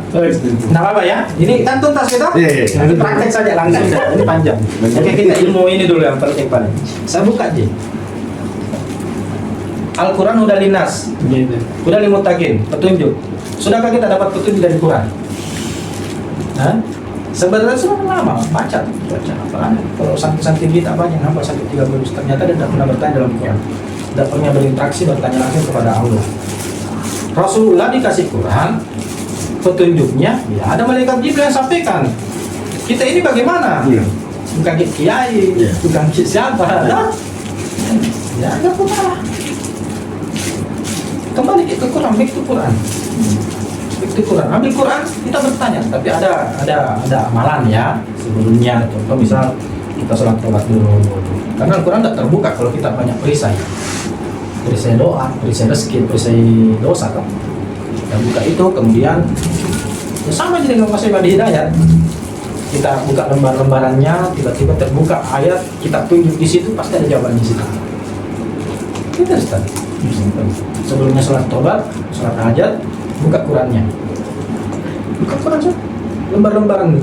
Nggak apa-apa ya? Ini kan tuntas kita?
Iya.
Nanti praktek saja langsung. Ini panjang. Oke, kita ilmu ini dulu yang paling. Saya buka aja. Al-Quran udah linas,
Gitu.
udah limuttaqin, petunjuk. Sudahkah kita dapat petunjuk dari Quran? Hah? Sebenarnya sudah lama baca apa? Kalau santri-santri kita banyak hafal sampai 30, ternyata dia tidak pernah bertanya dalam Quran, tidak pernah berinteraksi bertanya langsung kepada Allah. Rasulullah dikasih Quran, petunjuknya, ya ada malaikat Jibril yang sampaikan. Kita ini bagaimana?
Iya.
Bukan kiai,
Iya.
bukan siapa, ya ada Quran. Kembali ke Quran, baik itu Quran. Ambil Quran, kita bertanya, tapi ada amalan ya sebelumnya. Contoh misal kita sholat taubat dulu, karena Al-Quran tidak terbuka kalau kita banyak perisai doa, perisai rezeki, perisai dosa kan. Kita buka itu, kemudian ya sama aja dengan Mas Ibadi Hidayat. Kita buka lembar-lembarannya, tiba-tiba terbuka ayat, kita tunjuk di situ, pasti ada jawaban di situ. Kita Ustaz. Sebelumnya sholat taubat, sholat hajat, buka Qurannya. Buka Quran saja. Lembar-lembaran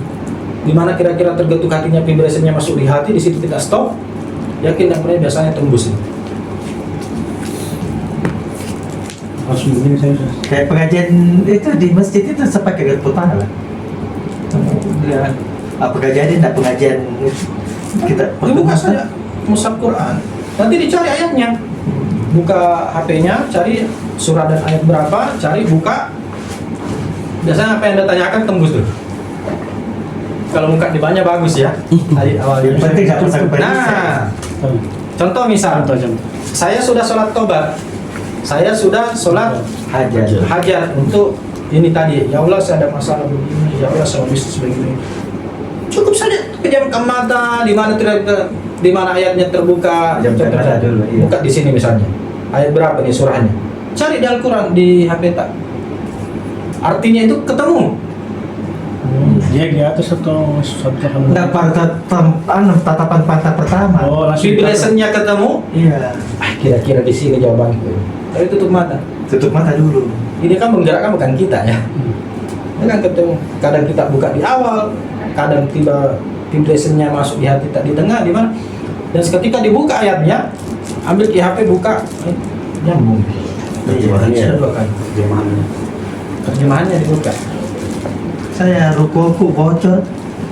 di mana kira-kira tergetuk hatinya, vibrasinya masuk di hati, di situ kita stop. Yakin dan percaya biasanya tembus.
Langsung begini saya.
Kayak pengajian itu di masjid itu sepakai garpu tala lah. Ya, pengajian tidak pengajian kita
Dibuka saja mushaf Quran. Nanti dicari ayatnya. Buka HP-nya, cari surah dan ayat berapa, cari buka. Biasanya apa yang Anda tanyakan tembus tuh. Kalau muka di banyak bagus ya. Tadi awalnya.
penting nggak pasang
Nah, contoh misal, saya sudah sholat tobat, saya sudah sholat hajar untuk ini tadi. Ya Allah saya ada masalah begini, ya Allah saya bisnis begini. Cukup saja Pejamkan mata di mana di mana ayatnya terbuka.
Pejamkan mata dulu, iya.
Buka di sini misalnya. Ayat berapa nih surahnya? Cari di Al-Quran di HP tak. Artinya itu ketemu.
Dia di atas atau satu
Enggak pada tatapan mata pertama.
Oh, langsung
Vibration-nya ketemu.
Iya.
Kira-kira di sini jawaban itu. Tapi tutup mata.
Tutup mata dulu.
Ini kan menggerakkan bukan kita ya. Ini kan ketemu. Kadang kita buka di awal, kadang tiba vibration-nya masuk di hati tak di tengah di mana. Dan seketika dibuka ayatnya, ambil di HP buka, nyambung.
Terjemahannya.
Dua kali. Terjemahannya dibuka.
Saya rukuku bocor.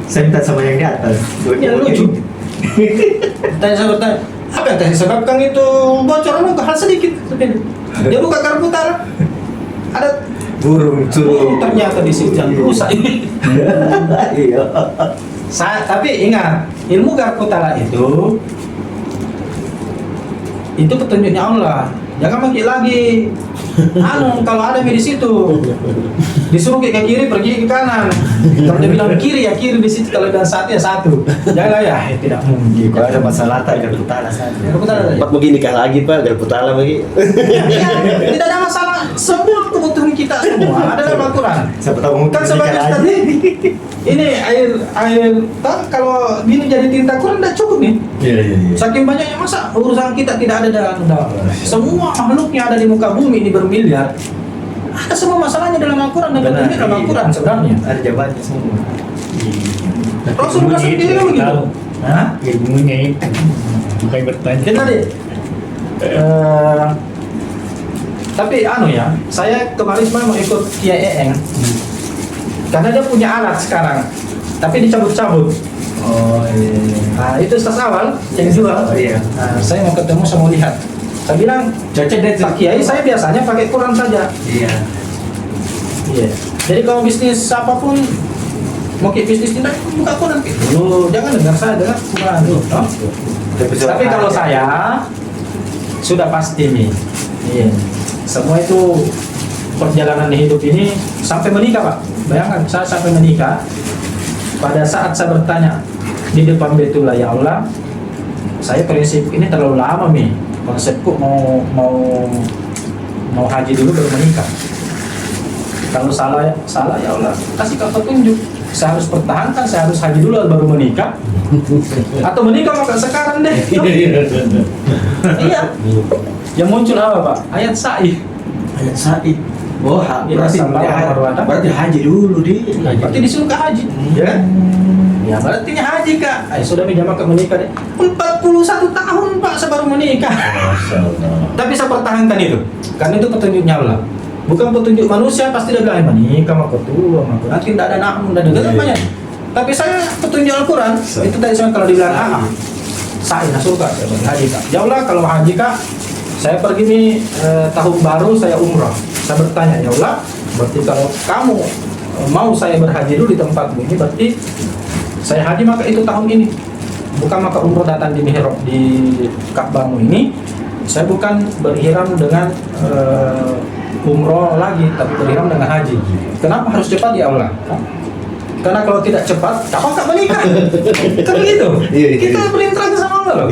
Saya minta sama yang di atas.
Yang lucu. Tanya saya bertanya, apa yang tadi sebabkan itu bocor? Hal sedikit. Dia buka kartu utara. Ada
Burung
burung ternyata di situ yang rusak ini.
Iya.
Tapi ingat, ilmu Garputala itu petunjuknya Allah. Jangan pakai lagi. Kalau ada di situ, disuruh ke kiri pergi ke kanan. Kalau dia bilang kiri ya kiri di situ. Kalau bilang satu ya satu. Jangan ya, tidak mungkin.
Kalau ada masalah tak Garputala saja.
Garputala saja.
Pak mau nikah lagi Pak, Garputala lagi.
Ya, tidak ada masalah. Semua kebutuhan kita semua ada dalam Al-Quran.
Siapa tahu
Kan sebagai tadi ini air kalau gini jadi tinta Quran tidak cukup nih.
Iya.
Saking banyaknya masa urusan kita tidak ada dalam semua makhluk yang ada di muka bumi ini bermiliar. Ada semua masalahnya dalam Al-Quran dan
Benar,
dalam
iya.
Al-Quran sebenarnya.
Ada jawabannya semua.
Rasulullah sendiri kan begitu. Hah?
ilmunya itu. Makanya bertanya.
Jadi tadi tapi ya, saya kemarin sebenarnya mau ikut Kiai Eeng karena dia punya alat sekarang, tapi dicabut-cabut.
Oh iya.
Nah itu stas awal yang jual.
Oh, iya.
Nah, saya mau ketemu sama lihat. Saya bilang,
Cocok deh.
Pak Kiai saya biasanya pakai Quran saja.
Iya.
Iya. Jadi kalau bisnis apapun mau ke bisnis tidak buka Quran dulu, jangan dengar saya dengar Quran dulu. No? Tapi kalau saya sudah pasti nih, iya. Semua itu perjalanan di hidup ini sampai menikah Pak. Bayangkan saya sampai menikah. Pada saat saya bertanya di depan Baitullah, ya Allah, saya prinsip ini terlalu lama nih. Konsepku mau haji dulu baru menikah. Kalau salah ya Allah, kasih kau petunjuk. Saya harus pertahankan, saya harus haji dulu baru menikah. Atau menikah maka sekarang deh. Iya. Yang muncul apa Pak? Ayat Sa'i.
Ayat Said. Oh, berarti haji dulu di.
Berarti disuruh ke haji, ya kan? Ya berarti haji Kak. Sudah menjamah ke menikah deh. 41 tahun Pak saya baru menikah. Tapi saya pertahankan itu. Karena itu petunjuknya Allah. Bukan petunjuk manusia pasti dia bilang menikah maka tua, maka nanti tidak ada namun dan banyak. Tapi saya petunjuk Al-Quran itu tadi saya kalau dibilang saya surga saya haji Kak. Ya Allah kalau haji Kak, saya pergi nih tahun baru saya umrah. Saya bertanya, ya Allah, berarti kalau kamu mau saya berhaji dulu di tempatmu ini, berarti saya haji maka itu tahun ini. Bukan maka umrah datang di mihrab di Ka'bahmu ini. Saya bukan berihram dengan umroh lagi, tapi berihram dengan haji. Kenapa harus cepat ya Allah? Karena kalau tidak cepat, kapan tak menikah? Kan begitu. Kita berinteraksi sama Allah loh.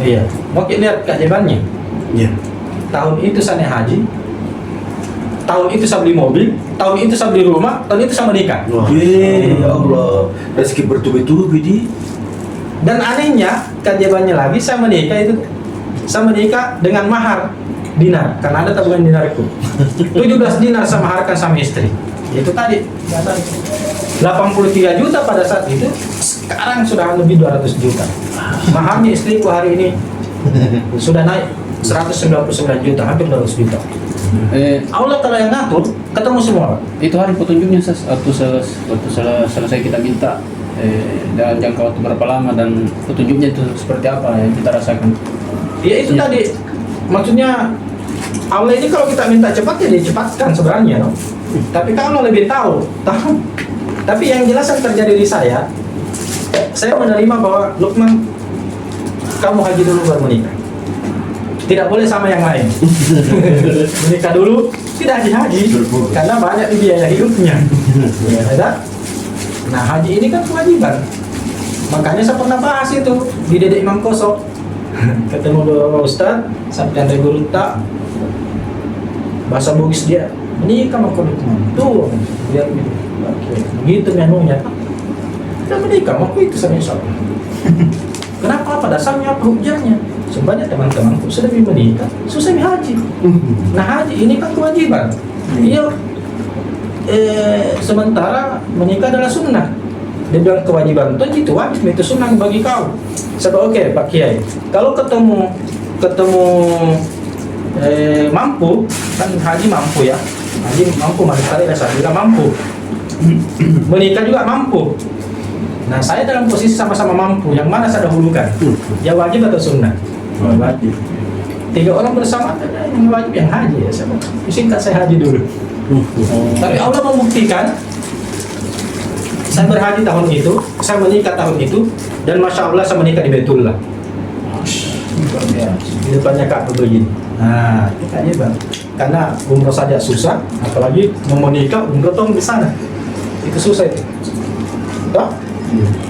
Iya. Mau lihat keajaibannya.
Iya.
Tahun itu saya naik haji, tahun itu saya beli mobil, tahun itu saya beli rumah, tahun itu saya menikah.
Ya Allah, rezeki bertubi-tubi di.
Dan anehnya, keajaibannya lagi saya menikah dengan mahar dinar, karena ada tabungan dinarku. 17 dinar saya maharkan sama istri. Itu tadi 83 juta pada saat itu, sekarang sudah lebih 200 juta. Maharnya istriku hari ini sudah naik 199 juta, hampir 200 juta. Allah telah yang ngatur, ketemu semua Pak.
Itu hari petunjuknya waktu selesai kita minta dalam jangka waktu berapa lama dan petunjuknya itu seperti apa yang kita rasakan.
Ya itu tadi, maksudnya Allah ini kalau kita minta cepat ya dicepatkan sebenarnya, no? Tapi kalau lebih tahu. Tapi yang jelas yang terjadi di saya menerima bahwa Lukman, kamu haji dulu baru menikah. Tidak boleh sama yang lain. Menikah dulu, tidak haji-haji karena banyak biaya hidupnya. Ya, ada? Nah haji ini kan kewajiban. Makanya saya pernah bahas itu di Dedek Imam Kosok. Ketemu beberapa ustaz, sampai ada guru tak bahasa Bugis dia menikah sama komitmen tuh biar begitu menunya kita menikah mau itu sama Islam. Kenapa? Apa dasarnya? Apa hujahnya? Sebanyak teman-temanku sudah menikah, susah haji. Nah haji ini kan kewajiban. Iya. Sementara menikah adalah sunnah. Dia bilang kewajiban itu wajib, itu sunnah bagi kau. Sebab oke Pak Kiai, kalau ketemu mampu kan haji mampu ya, haji mampu sekali saya bilang mampu, menikah juga mampu. Nah saya dalam posisi sama-sama mampu, yang mana saya dahulukan? Ya wajib atau sunnah? Wajib. 3 orang bersama yang wajib yang haji ya. Singkat saya haji dulu. Tapi Allah membuktikan saya berhaji tahun itu, saya menikah tahun itu, dan masya Allah saya menikah di Baitullah. Di depannya Ka'bah begini. Nah, itu aja bang. Karena umroh saja susah, apalagi mau menikah umroh di sana. Itu susah itu. Toh?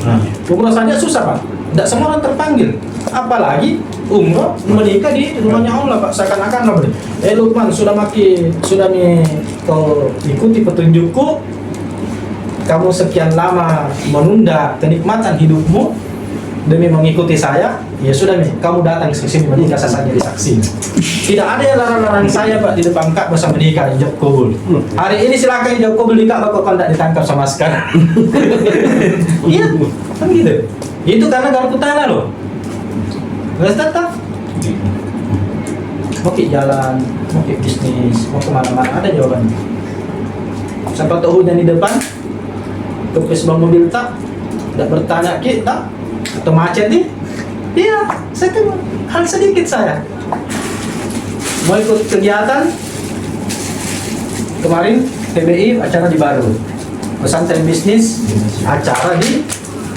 Nah, umroh saja susah pak. Tidak semua orang terpanggil. Apalagi umroh menikah di rumahnya Allah pak. Seakan-akan apa? Lukman sudah nih kau ikuti petunjukku. Kamu sekian lama menunda kenikmatan hidupmu demi mengikuti saya, ya sudah nih, kamu datang ke sini menikah saya saja di saksi. Tidak ada yang larang-larang saya pak di depan Ka'bah sama menikah ijab kabul. Hari ini silakan ijab kabul di Ka'bah kok tidak ditangkap sama sekarang. Iya, kan gitu. Itu karena garpu tanah loh. Nggak tetap. Mau ke jalan, mau ke bisnis, mau kemana-mana ada jawabannya. Siapa tahu hujan di depan, kepes bang mobil tak bertanya kita atau macet nih, iya saya kan hal sedikit saya mau ikut kegiatan kemarin PBI acara di Baru, pesantren bisnis acara di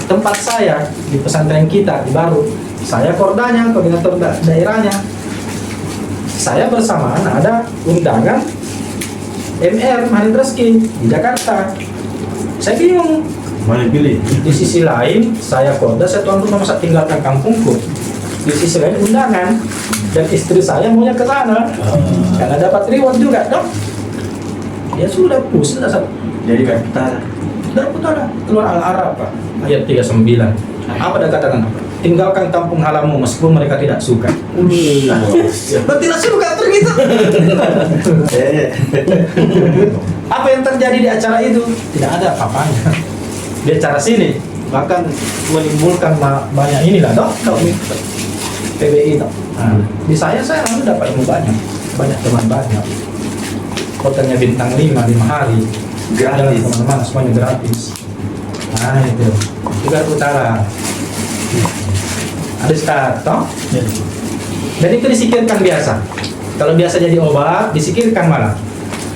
tempat saya di pesantren kita di Baru, saya kordanya koordinator daerahnya, saya bersamaan ada undangan MR Mahin Reski di Jakarta. Saya bingung.
Mana pilih?
Di sisi lain, saya korda, saya tuan rumah masa tinggalkan kampungku. Di sisi lain undangan, dan istri saya maunya ke sana, karena dapat reward juga, dong. Ya sudah pusing lah.
Jadi kata
Darputara keluar Al-Arab Pak, ayat 39. Apa ada katakan apa? Tinggalkan kampung halamu meskipun mereka tidak suka. Berarti tidak suka begitu. Apa yang terjadi di acara itu? Tidak ada apa-apanya. Di acara sini bahkan menimbulkan banyak inilah dong kalau PBI dong. Nah, di saya lalu dapat ilmu banyak teman banyak. Hotelnya bintang 5 hari. Gratis teman-teman semuanya gratis. Nah itu juga utara. Ada start toh? Dan itu disikirkan biasa. Kalau biasa jadi obat, disikirkan malah.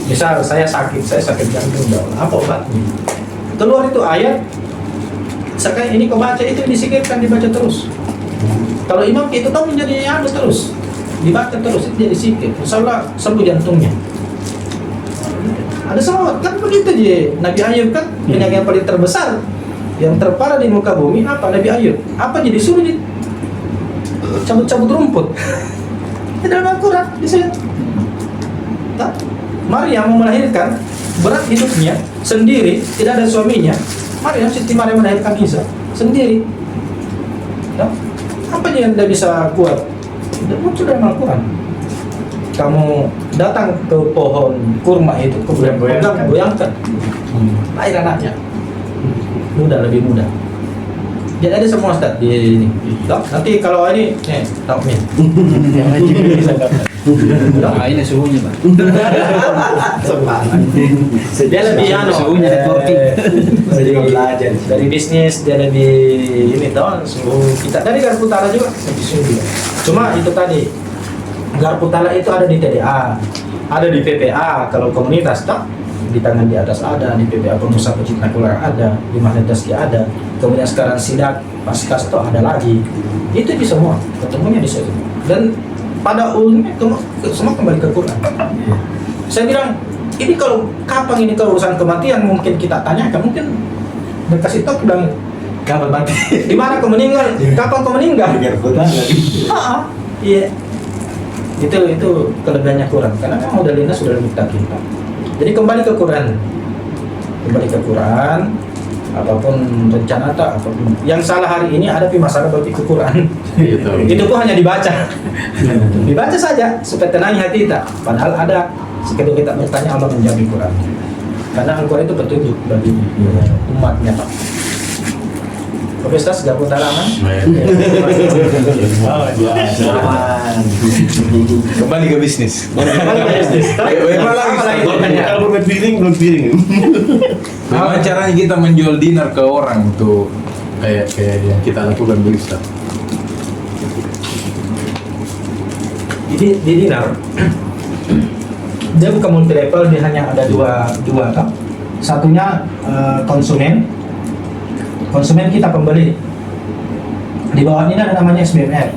Misal saya sakit jantung, apa obatnya? Keluar itu ayat. Sekarang ini kau baca itu disikirkan, dibaca terus. Kalau imam itu toh menjadi anu terus, dibaca terus itu jadi sikir. Insyaallah sembuh jantungnya. Ada semua kan begitu je. Nabi Ayub kan penyakit yang paling terbesar, yang terparah di muka bumi apa? Nabi Ayub. Apa jadi disuruh cabut-cabut rumput. Di dalam Al-Quran disini. Maryam mau melahirkan, berat hidupnya sendiri, tidak ada suaminya. Maryam, Siti Maryam melahirkan Isa sendiri. Ya? Apa yang tidak bisa kuat? Tidak muncul dalam Al-Quran. Kamu datang ke pohon kurma itu, kemudian goyangkan, lahir anaknya. Lebih mudah. Jadi ada semua Ustaz di ini. Nanti kalau ini, tahu nih.
Nah, ini suhunya Pak.
Dia lebih
suhunya networking.
Saya juga belajar.
Dari bisnis dia lebih ini tahu suhu kita dari Garpu Utara juga lebih suhu juga. Cuma itu tadi Garpu Utara itu ada di TDA, ada di PPA kalau komunitas tak di tangan di atas ada, di PPA pengusaha pecinta keluarga ada, di Mahnedaski ada, kemudian sekarang Sidak Paskas toh ada lagi. Itu di semua ketemunya di situ. Dan pada umumnya semua kembali ke Quran. Saya bilang ini kalau kapan ini kalau urusan kematian mungkin kita tanyakan, mungkin Dia kasih tahu bilang,
Kapan mati?
di mana kau meninggal? Kapan kau meninggal?
Biar kota lagi.
Iya. Itu kelebihannya Quran. Karena memang udah lintas sudah minta kita. Jadi kembali ke Quran. Kembali ke Quran. Apapun rencana tak, apapun yang salah hari ini ada masalah berarti ke Quran. Itu pun hanya dibaca saja supaya tenang hati kita. Padahal ada sekedar kita bertanya Allah menjawab Quran. Karena Al-Quran itu petunjuk bagi umatnya Pak. Oke Ustaz, gak putar lama.
Kembali ke bisnis.
Kembali ke bisnis.
Bagaimana lagi?
Kalau belum piring, belum piring.
Bagaimana caranya kita menjual dinar ke orang untuk kayak yang kita lakukan dulu Ustaz?
Di dinar dia bukan multi level, dia hanya ada dua kan. Satunya konsumen kita pembeli. Di bawah ini ada namanya SBMR,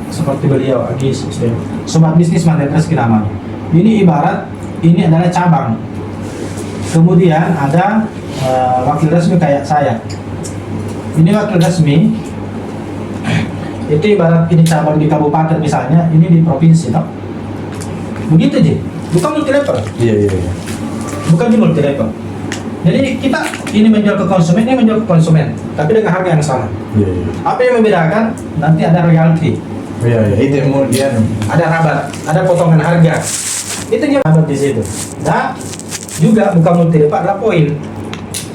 seperti beliau Agis SBM, Sobat Bisnis Mantetres namanya. Ini ibarat ini adalah cabang. Kemudian ada wakil resmi kayak saya. Ini wakil resmi. Itu ibarat ini cabang di kabupaten misalnya, ini di provinsi, toh. Begitu aja. Bukan multi level.
Iya.
Bukan di multi level. Jadi kita ini menjual ke konsumen, ini menjual ke konsumen, tapi dengan harga yang sama.
Iya.
Apa yang membedakan? Nanti ada royalti,
Iya. Itu yang mau dia.
ada rabat, ada potongan harga. Itu yang rabat di situ. Dan juga bukan multi level, adalah poin.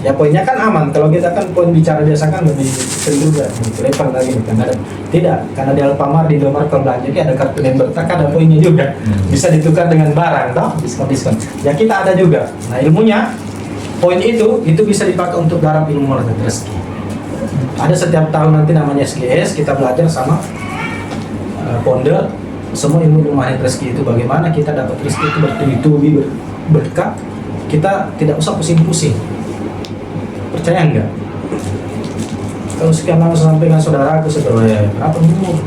Ya poinnya kan aman. Kalau kita kan poin bicara biasa kan lebih sering juga multi level lagi kan ada. Tidak, karena di Alfamart, di Indomaret kalau belanja ada kartu member, tak ada poinnya juga. Bisa ditukar dengan barang, toh diskon. Ya kita ada juga. Nah ilmunya poin itu bisa dipakai untuk garap ilmu magnet rezeki. Ada setiap tahun nanti namanya SGS, kita belajar sama founder semua ilmu magnet rezeki itu bagaimana kita dapat rezeki itu bertubi-tubi berkah. Kita tidak usah pusing-pusing. Percaya enggak? Kalau sekian lama sampai dengan saudaraku berapa umur?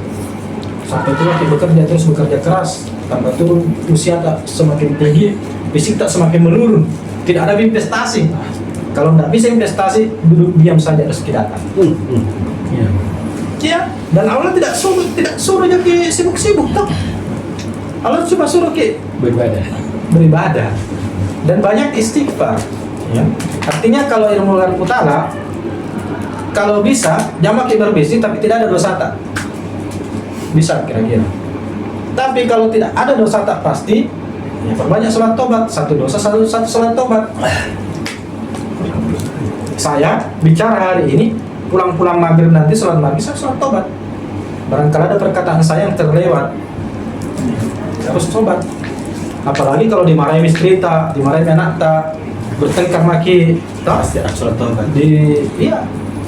Sampai tua kita bekerja terus bekerja keras, tambah turun usia tak semakin tinggi, fisik tak semakin menurun. Tidak ada investasi. Kalau tidak bisa investasi, duduk diam saja rezeki datang. Ya, dan Allah tidak suruh jadi sibuk-sibuk, toh. Allah cuma suruh beribadah dan banyak istighfar. Ya. Artinya kalau ilmu utara, kalau bisa jamak berbisnis tapi tidak ada dosa tak, bisa kira-kira. Tapi kalau tidak ada dosa tak pasti, ya perbanyak sholat tobat, satu dosa satu sholat tobat. Saya bicara hari ini, pulang maghrib nanti sholat maghrib saya sholat tobat. Barangkali ada perkataan saya yang terlewat, harus tobat. Apalagi kalau dimarahi istri tak, dimarahi anak tak, bertengkar maki tak,
Pasti ada sholat tobat.
iya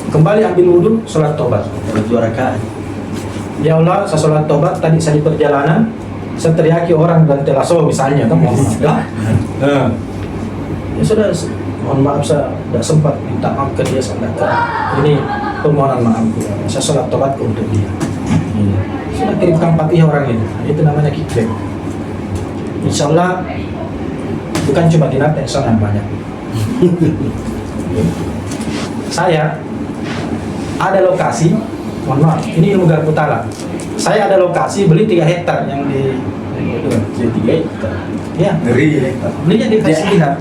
kembali ambil wudhu, sholat tobat.
Kalau 2 rakaat.
Ya Allah, saya sholat tobat, tadi saya di perjalanan, saya teriaki orang dan telaso misalnya, kan mohon maaf ya. Ya sudah, mohon maaf saya tidak sempat minta maaf ke dia, saya tidak ini permohonan maaf, saya sholat tobat untuk dia. Sudah kirimkan Fatihah orang itu namanya kickback. Insya Allah bukan cuma di Nate, sangat banyak. Saya ada lokasi, mohon maaf, ini ilmu garpu utara. Saya ada lokasi beli 3 hektar yang di
3 hektar.
ya,
Ngeri.
belinya dikasih dinar.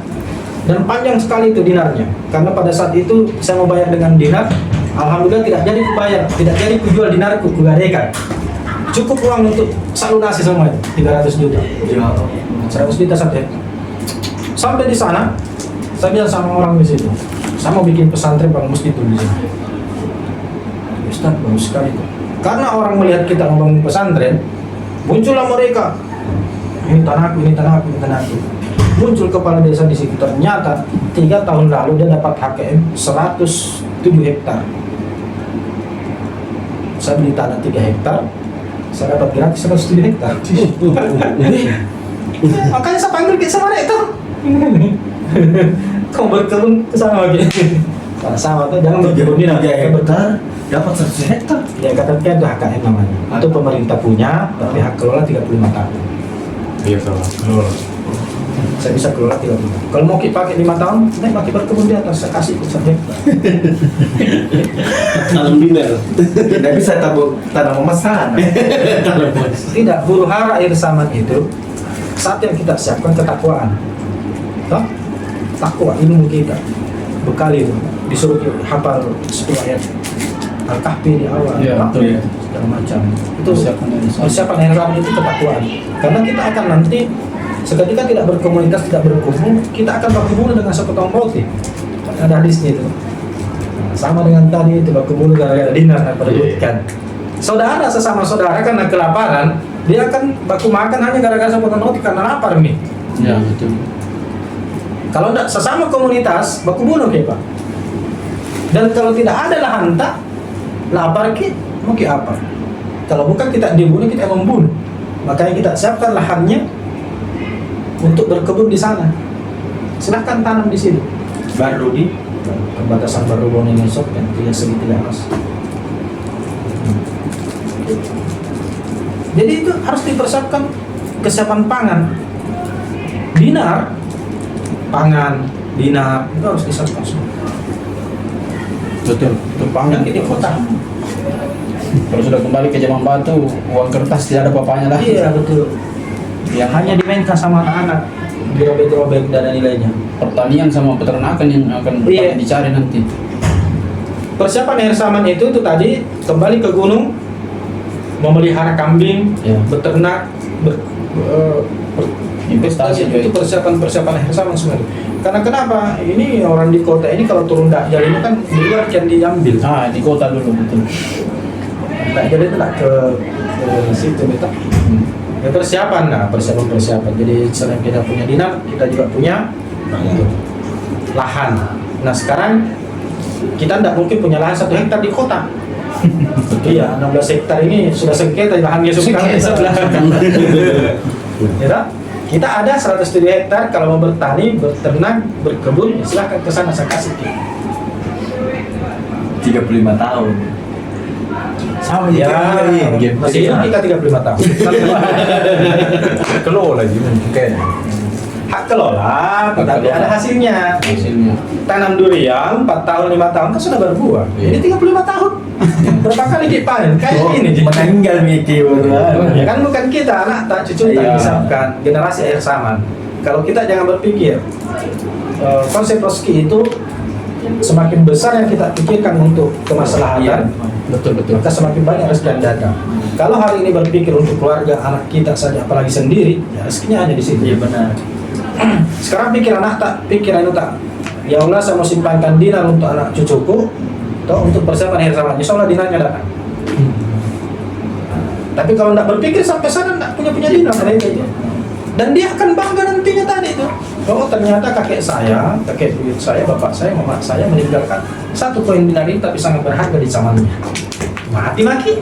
Dan panjang sekali itu dinarnya. Karena pada saat itu saya mau bayar dengan dinar, alhamdulillah tidak jadi kubayar, tidak jadi kujual dinarku, kugadekan. Cukup uang untuk salunasi semua itu, 300 juta. 100 juta satu hektar. Sampai di sana, saya bilang sama orang di situ, saya mau bikin pesantren Bang Musti itu di sini. Ustaz, bagus sekali itu. Karena orang melihat kita membangun pesantren, muncullah mereka. Ini tanahku, ini tanahku, ini tanahku. Muncul kepala desa di situ. Ternyata 3 tahun lalu dia dapat HKM 107 hektar. Saya beli tanah 3 hektar, saya dapat gratis 107 hektar. Makanya saya panggil ke sama itu. Kamu berkebun ke sana lagi. Sama tuh, jangan berkebun di
3 hektar dapat 100 hektar.
Ya katakan itu HKM namanya. Itu pemerintah punya, tapi hak kelola 35 tahun.
Iya salah.
Saya bisa kelola 30. Kalau mau kita pakai 5 tahun, naik pakai berkebun di atas, saya kasih ikut saja.
Tanam dinar.
Tidak bisa tanam memesan.
Tidak, huru hara irsaman itu saat yang kita siapkan ketakwaan. Toh? Takwa ilmu kita. Bekali itu disuruh hafal 10 ayat Al-Kahfi di awal,
Iya, betul, ya.
segala macam. Itu
Persiapan
persiapan irsaman itu ketakwaan. Karena kita akan nanti seketika tidak berkomunitas, tidak berkumpul, kita akan berkumpul dengan sepotong roti. Ada hadisnya itu. Nah, sama dengan tadi itu berkumpul gara-gara dinar dan perebutkan. Saudara sesama saudara karena kelaparan, dia akan baku makan hanya gara-gara sepotong roti karena lapar nih.
Ya, betul.
Kalau tidak sesama komunitas, baku bunuh ya Pak. Dan kalau tidak ada lahan tak, lapar kita mau apa? Kalau bukan kita dibunuh, kita yang membunuh. Makanya kita siapkan lahannya untuk berkebun di sana. Silahkan tanam di sini.
Baru di
Perbatasan baru Bone Nisok dan tidak segitiga mas. Jadi itu harus dipersiapkan kesiapan pangan. Dinar, pangan, dinar itu harus disiapkan semua.
Betul. Betul pangan
Yang di kota.
Kalau sudah kembali ke zaman batu, uang kertas tidak ada papanya lagi.
Iya betul. Yang hanya dimainkan sama anak-anak, dirobek-robek dan nilainya.
Pertanian sama peternakan yang akan
Iya.
dicari nanti.
Persiapan irsaman itu tadi kembali ke gunung, memelihara kambing,
Ya.
beternak,
Investasi juga
itu
itu.
persiapan irsaman sebenarnya. Karena kenapa? Ini orang di kota ini kalau turun dakjal ini kan di luar yang diambil.
Ah, di kota dulu betul.
Dakjal itu nak ke situ betul. Ya persiapan, nah persiapan. Jadi selain kita punya dinar, kita juga punya lahan. Nah sekarang kita tidak mungkin punya lahan 1 hektar di kota. Iya, 16 hektar ini sudah sengketa lahannya sekarang sebelah. Ya, tak? Kita ada 107 hektar, kalau mau bertani, berternak, berkebun, ya silahkan ke sana saya kasih.
35 tahun.
Sama
Ya,
gitu.
masih hidup kita 35 tahun.
Kelola lagi kayak
Hak kelola, tetapi ada hasilnya.
Hasilnya.
Tanam durian 4 tahun, 5 tahun kan sudah berbuah.
Iya.
Jadi 35 tahun. Berapa kali dipanen? Kayak
Oh,
ini.
meninggal Miki
Ya kan bukan kita, anak tak cucu tak
Iya.
disabkan. Generasi air zaman. Kalau kita jangan berpikir konsep rezeki itu semakin besar yang kita pikirkan untuk kemaslahatan,
Betul.
maka semakin banyak rezeki yang datang. Kalau hari ini berpikir untuk keluarga, anak kita saja, apalagi sendiri, ya rezekinya hanya di situ.
Iya benar.
Sekarang pikir anak tak, pikir anu tak. Ya Allah, saya mau simpankan dinar untuk anak cucuku, atau untuk persiapan akhir zaman. Insya Allah dinarnya datang. Tapi kalau tidak berpikir sampai sana tidak punya dinar itu. Dan dia akan bangga nantinya tadi itu. Oh ternyata kakek buyut saya, bapak saya, mama saya meninggalkan 1 koin dinar ini tapi sangat berharga di zamannya. Mati lagi.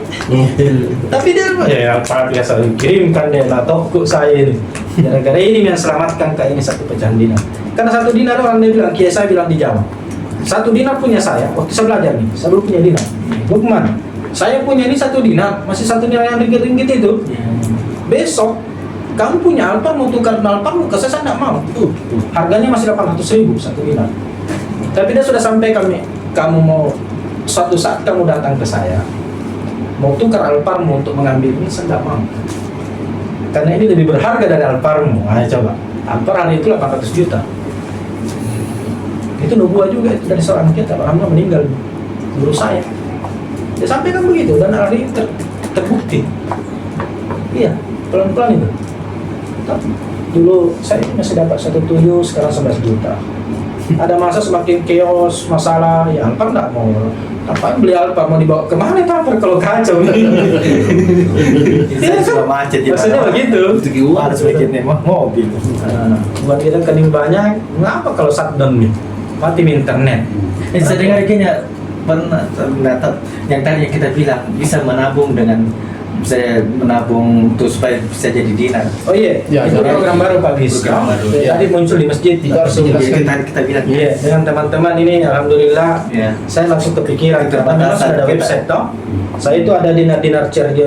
Tapi dia ya apa biasa kirimkan dia lah toko saya ini. Gara-gara ini yang selamatkan kayak ini 1 pecahan dinar. Karena 1 dinar orang dia bilang, kiai saya bilang di Jawa. 1 dinar punya saya. Waktu saya belajar nih, saya belum punya dinar. Lukman, saya punya ini 1 dinar, masih 1 dinar yang ringgit-ringgit itu. Besok kamu punya Alphard mau tukar Alphard, saya tidak mau. Harganya masih 800.000 1 dinar. Tapi dia sudah sampai kamu mau suatu saat kamu datang ke saya mau tukar Alphardmu untuk mengambil ini, saya tidak mau. Karena ini lebih berharga dari Alphardmu. Ayo coba. Alphard hari itu 800 juta. Itu nubuah juga itu dari seorang kita. Alhamdulillah meninggal guru saya. Dia sampaikan begitu dan hari ini terbukti. Iya, pelan-pelan itu. Dulu saya masih dapat 1 tuyul, sekarang 11 juta. Ada masa semakin chaos, masalah, ya Alphard nggak mau. Apaan beli Alphard, mau dibawa kemana Alphard kalau kacau?
Saya suka macet ya.
Maksudnya begitu.
Harus bikin mobil.
Buat kita kening banyak, ngapa kalau shutdown nih? Mati internet.
Saya dengar gini ya, pernah ternyata yang tadi kita bilang bisa menabung dengan saya menabung tuh supaya bisa jadi dinar.
Oh iya,
Ya,
itu
ya.
program baru Pak Bis.
Program baru.
Tadi muncul di masjid, itu harus dijelaskan.
Kita bilang.
Iya, dengan teman-teman ini alhamdulillah
Ya.
saya langsung kepikiran karena memang sudah ada
Kita-
website toh. Saya itu ada dinar charge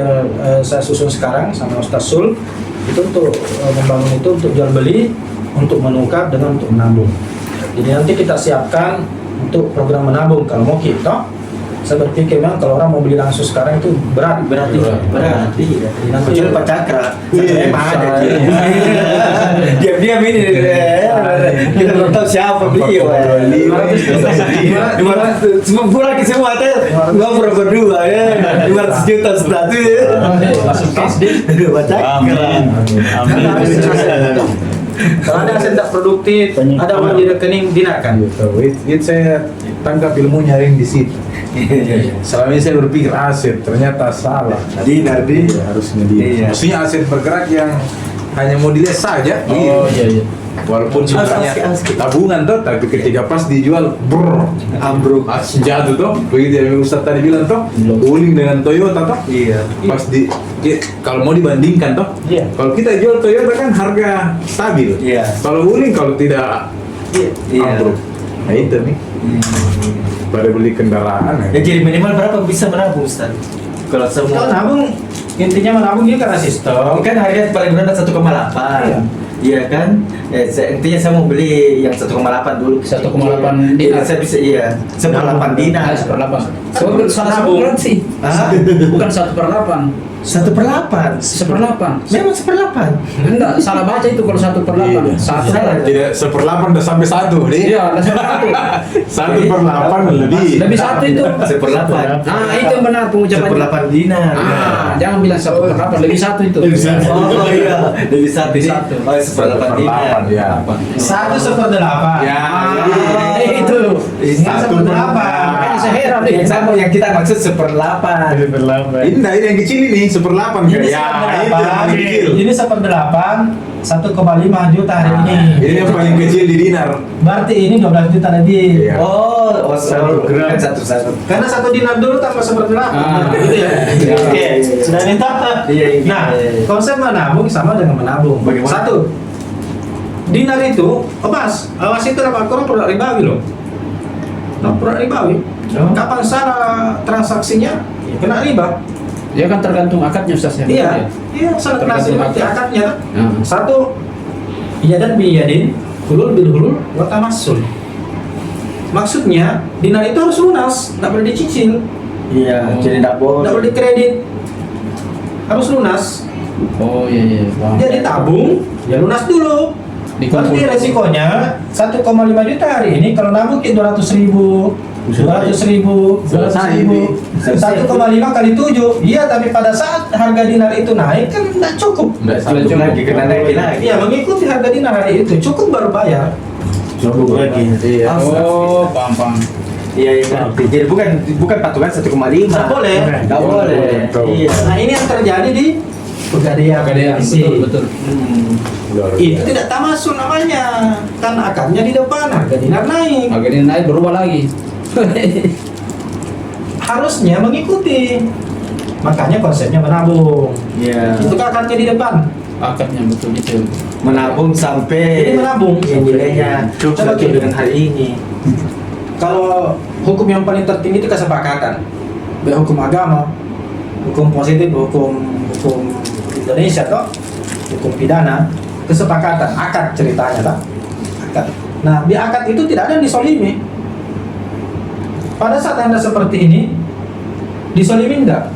saya susun sekarang sama Ustaz Sul itu untuk membangun itu untuk jual beli untuk menukar dengan untuk menabung. Jadi nanti kita siapkan untuk program menabung kalau mau kita. Saya berpikir memang kalau orang mau beli langsung sekarang itu berarti
Berarti ya.
nanti
Kecuali Pak Cakra.
Iya,
Emang ada.
saya.
Diam-diam ini. Kita belum tahu siapa beliau. 500 semua pulang ke semua teh. Ngobrol berdua ya. 500 juta seperti itu.
langsung cash deh.
Pak Cakra.
Kalau ada aset tidak produktif, ada uang di rekening dinar kan?
Gitu. Itu saya tangkap ilmunya yang di situ. Selama ini saya berpikir aset, ternyata salah.
Dinar di.
Iya, harusnya dia.
Iya.
Maksudnya aset bergerak yang hanya mau dilihat saja.
Oh iya.
Walaupun sebenarnya
Aski.
tabungan tuh, tapi ketika pas dijual,
Ambruk.
jatuh tuh. Begitu yang Ustaz tadi bilang tuh, uling dengan Toyota tuh.
Iya.
Pas kalau mau dibandingkan toh,
Iya.
kalau kita jual Toyota kan harga stabil.
Iya.
Kalau uling kalau tidak
Iya.
ambruk. Nah itu nih. Pada beli kendaraan
Ya jadi minimal berapa bisa menabung Ustaz? Kalau
Kalau
semua
nabung, intinya menabung dia karena sistem.
kan harga paling rendah 1,8.
Iya.
Iya kan? Intinya saya mau beli yang 1,8 dulu.
1,8 dinar.
Saya bisa iya. 1,8 dinar.
1/8. So, salah bukan sih.
Ah,
Bukan 1/8.
1/8.
1/8.
Memang 1/8.
Enggak, salah baca itu kalau 1/8. Satu.
tidak 1/8 udah sampai 1 nih.
Iya, ada 1.
1/8 lebih.
Lebih 1 itu.
1/8.
Nah, itu yang benar pengucapannya.
1/8 dinar.
Ah, jangan bilang 1/8, lebih 1 itu.
Oh iya, lebih satu.
Lebih satu.
Oh, 1/8 dinar.
1/8 ya.
1/8.
Ya,
itu.
Ini
1/8.
Makanya saya heran nih.
Yang sama yang kita maksud 1/8.
Ini yang kecil ini 1/8
Ini
ya. Itu yang paling kecil.
Ini 1/8, 1,5 juta hari ini.
Ini yang paling kecil di dinar.
Berarti ini 12 juta lebih.
Iya.
Oh,
gram.
kan satu.
Karena 1 dinar dulu tambah 1/8.
Ah.
Gitu ya. Oke, sudah minta.
Iya, iya.
Nah, konsep menabung sama dengan menabung.
Bagaimana?
1. Dinar itu, Mas, awas itu apa kurang produk ribawi loh. Nah, produk ribawi.
Oh.
Kapan salah transaksinya, ya kena riba.
Ya kan tergantung akadnya Ustaz ya.
Iya, iya, salah
Tergantung
transaksi
akad.
akadnya.
Ah.
1. Iya dan biyadin, hulul bil hulul, wa tamassul. Maksudnya, dinar itu harus lunas, nggak boleh dicicil,
Iya, jadi tidak boleh.
nggak boleh dikredit, harus lunas.
Oh iya. Paham.
Jadi tabung, ya lunas dulu.
Dikumpul.
Nanti resikonya 1,5 juta hari ini kalau nabung kayak 200.000, 200.000, 200.000, 1,5 kali 7. Iya, tapi pada saat harga dinar itu naik kan nggak cukup.
Enggak
Cukup lagi kena naik lagi.
Iya, mengikuti harga dinar hari itu cukup baru bayar.
Cukup lagi.
Iya.
Oh, paham.
Iya, ngerti. Jadi bukan patungan 1,5.
Nggak boleh.
Nggak boleh.
Betul.
Iya.
Nah, ini yang terjadi di Pegadaian.
Pegadaian, betul.
Itu tidak tamasun namanya, kan akarnya di depan, harga dinar naik.
Harga ini naik berubah lagi.
Harusnya mengikuti. Makanya konsepnya menabung.
Iya.
Itu kan akarnya di depan.
Akadnya betul itu.
Menabung sampai
Jadi menabung.
yang nilainya
Coba
cukup dengan hari ini.
Kalau hukum yang paling tertinggi itu kesepakatan. Baik hukum agama, hukum positif, hukum Indonesia toh, hukum pidana, kesepakatan, akad ceritanya toh. Akad. Nah, di akad itu tidak ada yang disolimi. Pada saat Anda seperti ini, disolimi enggak?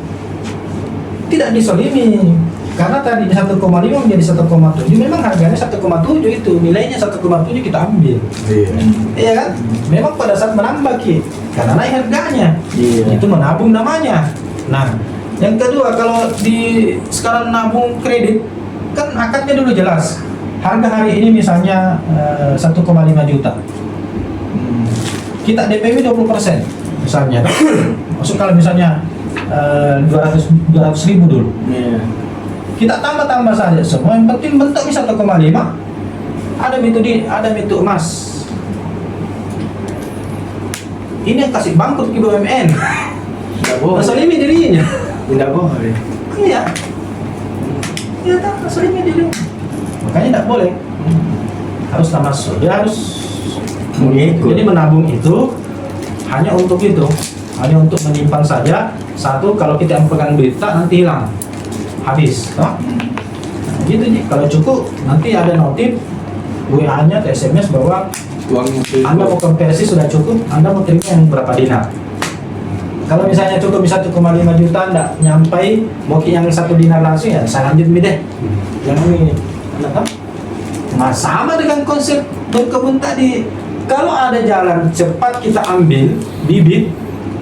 Tidak disolimi. Karena tadi 1,5 menjadi 1,7, memang harganya 1,7 itu, nilainya 1,7 kita ambil.
Iya.
Iya kan? Memang pada saat menambah Ki, karena naik harganya.
Iya.
Itu menabung namanya. Nah, yang kedua kalau di sekarang nabung kredit kan akadnya dulu jelas. Harga hari ini misalnya 1,5 juta. Kita DPW 20% misalnya. Maksud kalau misalnya 200.000 dulu.
Iya.
Kita tambah saja semua, yang penting bentuknya 1,5. Ada mitu emas. Ini yang kasih bangkrut ke BUMN.
Tidak boleh.
Masalah ini dirinya.
Tidak boleh.
Iya. Iya tak, masalah ini dirinya. Makanya tidak boleh. Harus tamassul. Dia harus
Mengikut.
Jadi menabung itu hanya untuk itu, hanya untuk menyimpan saja. Satu, kalau kita yang pegang berita nanti hilang. Habis, toh? Nah, gitu nih. Kalau cukup nanti ada notif WA-nya atau SMS bahwa
Uang itu
Anda mau konversi sudah cukup, Anda mau terima yang berapa dinar. Kalau misalnya cukup bisa 1,5 juta, Anda nyampai mau yang 1 dinar langsung ya, saya lanjut mi deh. Yang ini, Anda tahu? Nah, sama dengan konsep berkebun tadi. Kalau ada jalan cepat kita ambil bibit,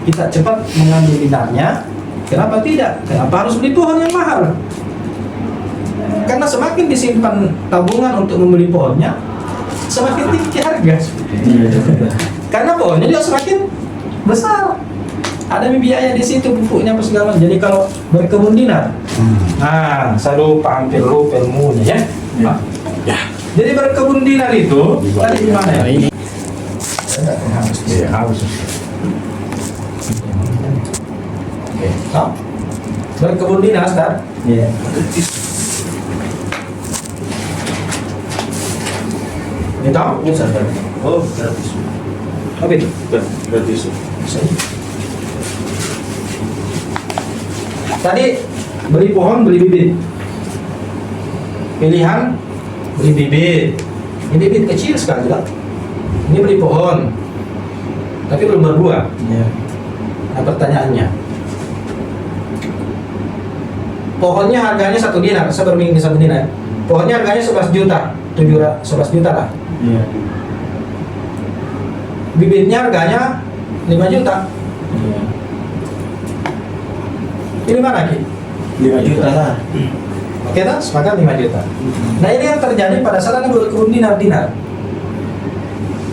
kita cepat mengambil dinarnya, kenapa tidak? Kenapa harus beli pohon yang mahal? Karena semakin disimpan tabungan untuk membeli pohonnya, semakin tinggi harga. Karena pohonnya juga semakin besar. Ada biaya di situ, pupuknya apa segala macam. Jadi kalau berkebun dinar, nah saya lupa hampir lupa ilmunya ya. Nah,
ya.
jadi berkebun dinar itu tadi di mana ya?
Ini
Iya, harus.
Oke, tahu? Berkebun dinar, Ustaz.
Iya.
Ini tahu?
Oh, gratis.
Apa itu?
Gratis.
Tadi beli pohon, beli bibit. Pilihan beli bibit. Ini bibit kecil sekali lah. Ini beli pohon, tapi belum berbuah.
Iya.
Nah pertanyaannya, pohonnya harganya 1 dinar, saya berminggu 1 dinar. Pohonnya harganya 11 juta, 11 juta lah.
Iya.
Bibitnya harganya 5 juta.
Iya.
Ini mana Ki?
5 juta lah.
Oke tak? Sepakat 5 juta. Nah ini yang terjadi pada saat Anda berkebun dinar-dinar.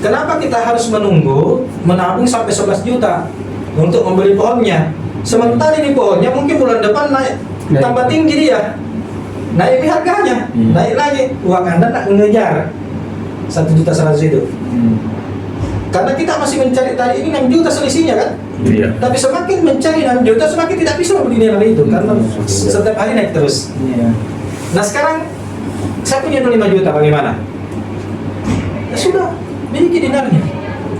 Kenapa kita harus menunggu menabung sampai 11 juta untuk membeli pohonnya? Sementara ini pohonnya mungkin bulan depan naik tambah tinggi dia, naik harganya, naik lagi. Uang Anda tak mengejar 1.100.000 itu. Karena kita masih mencari tadi ini 6 juta selisihnya kan?
Iya.
Tapi semakin mencari 6 juta semakin tidak bisa membeli dinar itu karena setiap hari naik terus.
Iya.
Nah sekarang saya punya 5 juta bagaimana? Ya sudah, miliki dinarnya.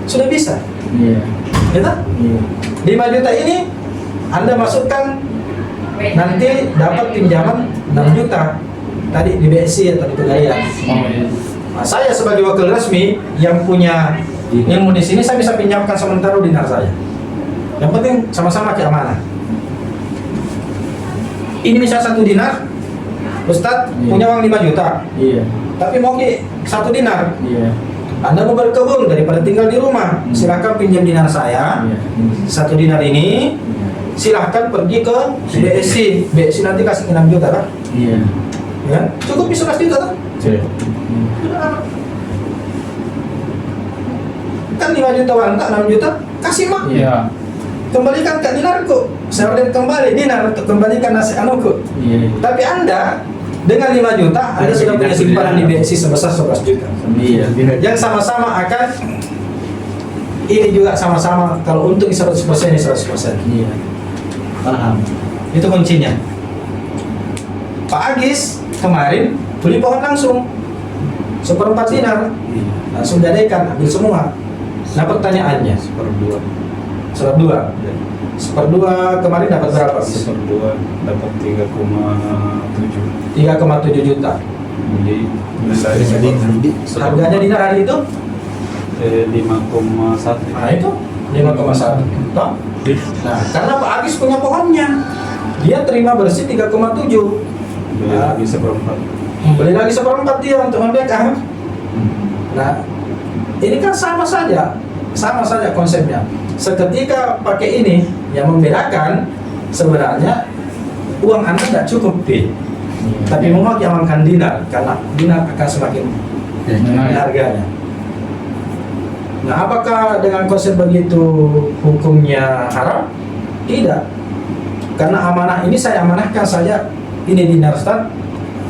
Sudah bisa.
Iya.
Ya tak?
Iya.
5 juta ini Anda masukkan nanti dapat pinjaman 6 juta tadi di BSI atau di Pegadaian. Nah, saya sebagai wakil resmi yang punya ilmu di sini saya bisa pinjamkan sementara dinar saya. Yang penting sama-sama keamanan. Ini misalnya 1 dinar, Ustadz punya uang 5 juta,
Iya.
tapi mau ki 1 dinar.
Iya.
Anda mau berkebun daripada tinggal di rumah, silakan pinjam dinar saya.
Iya.
1 dinar ini silahkan pergi ke BSI. BSI nanti kasih 6 juta kan?
Iya.
Ya, cukup bisa 11 juta kan?
Iya.
Kan 5 juta uang tak 6 juta, kasih mak.
Iya.
Kembalikan ke dinarku. Saya order kembali dinar untuk kembalikan nasi anuku.
Iya.
Tapi Anda dengan 5 juta Anda sudah punya simpanan di BSI sebesar 11 juta.
Iya.
Yang sama-sama akan ini juga sama-sama kalau untung 100% ini 100%.
Iya. Paham.
Itu kuncinya. Pak Agis kemarin beli pohon langsung 1/4 dinar, langsung gadaikan, ambil semua. Nah pertanyaannya,
1/2.
1/2 kemarin dapat berapa?
1/2 dapat 3,7.
3,7 juta.
Beli dari
Harganya dinar hari itu?
5,1.
Nah itu 5,1. Toh? Nah karena Pak Agis punya pohonnya, dia terima bersih 3,7.
Beli lagi 1/4.
Beli lagi 1/4 dia untuk membackup. Nah, ini kan sama saja konsepnya. Seketika pakai ini, yang membedakan sebenarnya uang Anda tidak cukup, tapi mau amankan dinar karena dinar akan semakin naik harganya. Nah, apakah dengan konsep begitu hukumnya haram? Tidak, karena amanah ini saya amanahkan saja. Ini dinar Ustaz,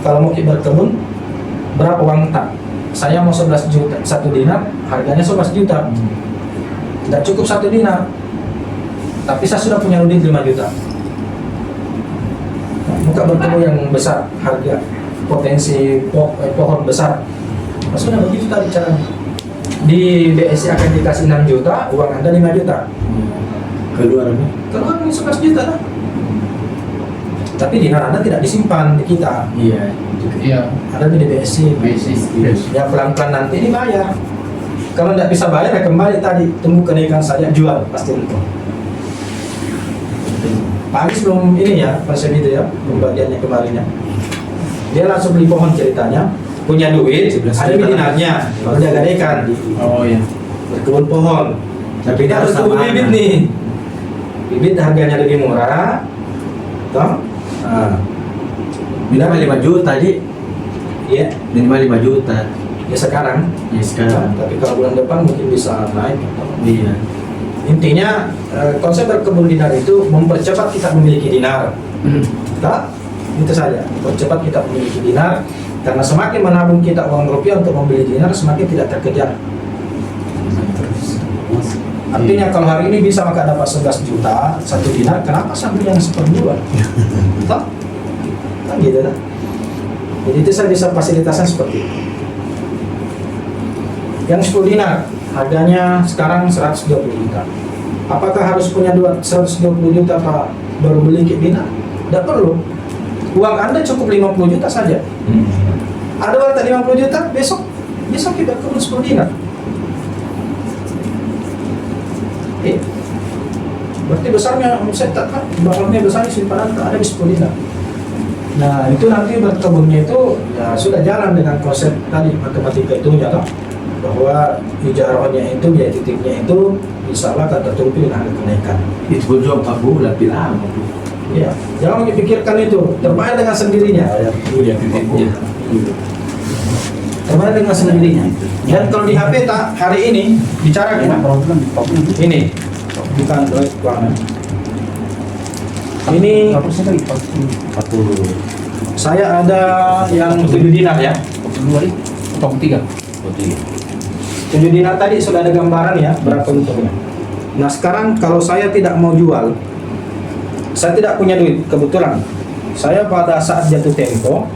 kalau mau berkebun berapa uang tak? Saya mau 11 juta, 1 dinar harganya 11 juta. Tidak cukup 1 dinar, tapi saya sudah punya unit 5 juta. Buka bertemu yang besar, harga potensi pohon besar. Nah, sudah begitu tadi caranya. Di BSI akan dikasih 6 juta, uang Anda 5 juta.
Keluar apa?
Keluar ini 11 juta lah. Tapi dinar Anda tidak disimpan di kita.
Iya.
Iya.
Ada di DBSC.
Basic.
Ya pelan-pelan nanti dibayar. Kalau tidak bisa bayar ya kembali tadi, tunggu kenaikan saja, jual pasti untung. Pak Anies belum ini ya, konsep itu ya, pembagiannya kemarin ya. Dia langsung beli pohon ceritanya, punya duit,
11
ada
juta.
dinarnya, baru dia gadaikan,
Oh iya.
berkebun pohon.
Tapi
Kita harus tunggu bibit nih. Bibit harganya lebih murah, toh? Nah,
Minimal 5 juta Ji.
iya,
Minimal 5 juta.
ya sekarang.
Ya sekarang.
Tapi kalau bulan depan mungkin bisa naik.
Iya.
Intinya konsep berkebun dinar itu mempercepat kita memiliki dinar. Tak? Itu saja. Mempercepat kita memiliki dinar karena semakin menabung kita uang rupiah untuk membeli dinar semakin tidak terkejar. Artinya kalau hari ini bisa maka dapat 11 juta 1 dinar, kenapa sampai yang seperdua? Tak? Kan gitu kan? Jadi itu saya bisa fasilitasnya seperti itu. Yang 10 dinar harganya sekarang 120 juta. Apakah harus punya 120 juta Pak baru beli dinar? Tidak perlu. Uang Anda cukup 50 juta saja. Ada warta 50 juta, besok kita kebun 10 dinar. Berarti besarnya omset tak kan? Bakalnya besarnya simpanan tak ada di 10 dinar. Nah itu nanti berkebunnya itu ya sudah jalan dengan konsep tadi matematika itu ya toh. Bahwa ijarahnya itu biaya titiknya itu misalnya kata tertentu ada kenaikan.
Itu pun juga 4 bulan lama.
Ya, jangan dipikirkan itu terbayar dengan sendirinya.
Iya, titiknya.
Terbayar dengan sendirinya. Dan kalau di HP tak hari ini bicara kita ini bukan keuangan. Ini saya ada yang 7 dinar ya.
23.
7 dinar tadi sudah ada gambaran ya berapa untungnya. Nah sekarang kalau saya tidak mau jual, saya tidak punya duit kebetulan. Saya pada saat jatuh tempo,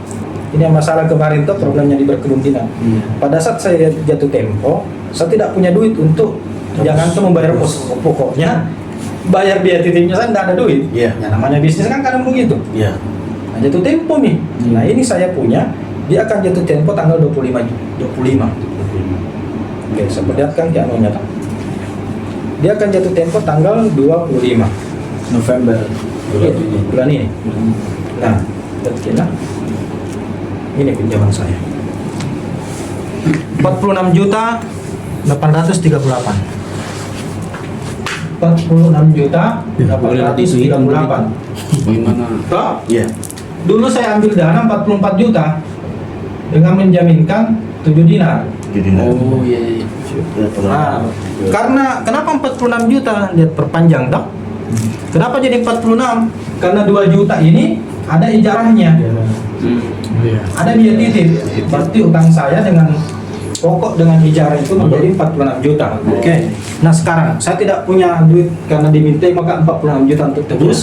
ini yang masalah kemarin tuh problemnya di berkebun dinar. Pada saat saya jatuh tempo, saya tidak punya duit untuk jangan tuh membayar pokoknya bayar biaya titiknya saya tidak ada duit.
Iya.
Ya namanya bisnis kan kadang begitu.
Iya.
Nah, jatuh tempo nih. Nah ini saya punya, dia akan jatuh tempo tanggal 25. Oke, saya perlihatkan ke anunya kan. Dia akan jatuh tempo tanggal 25
November.
bulan ini. Nah, betul. Ini pinjaman saya. 46 juta 838. 46 juta 838.
Bagaimana?
Toh,
Iya.
dulu saya ambil dana 44 juta dengan menjaminkan 7 dinar.
Jadi
Oh iya.
Nah, karena kenapa 46 juta? Lihat perpanjang toh. Kenapa jadi 46? Karena 2 juta ini ada ijarahnya.
Iya.
Ada biaya titip. Berarti utang saya dengan pokok dengan ijarah itu menjadi 46 juta. Oke. Nah, sekarang saya tidak punya duit karena diminta maka 46 juta untuk tebus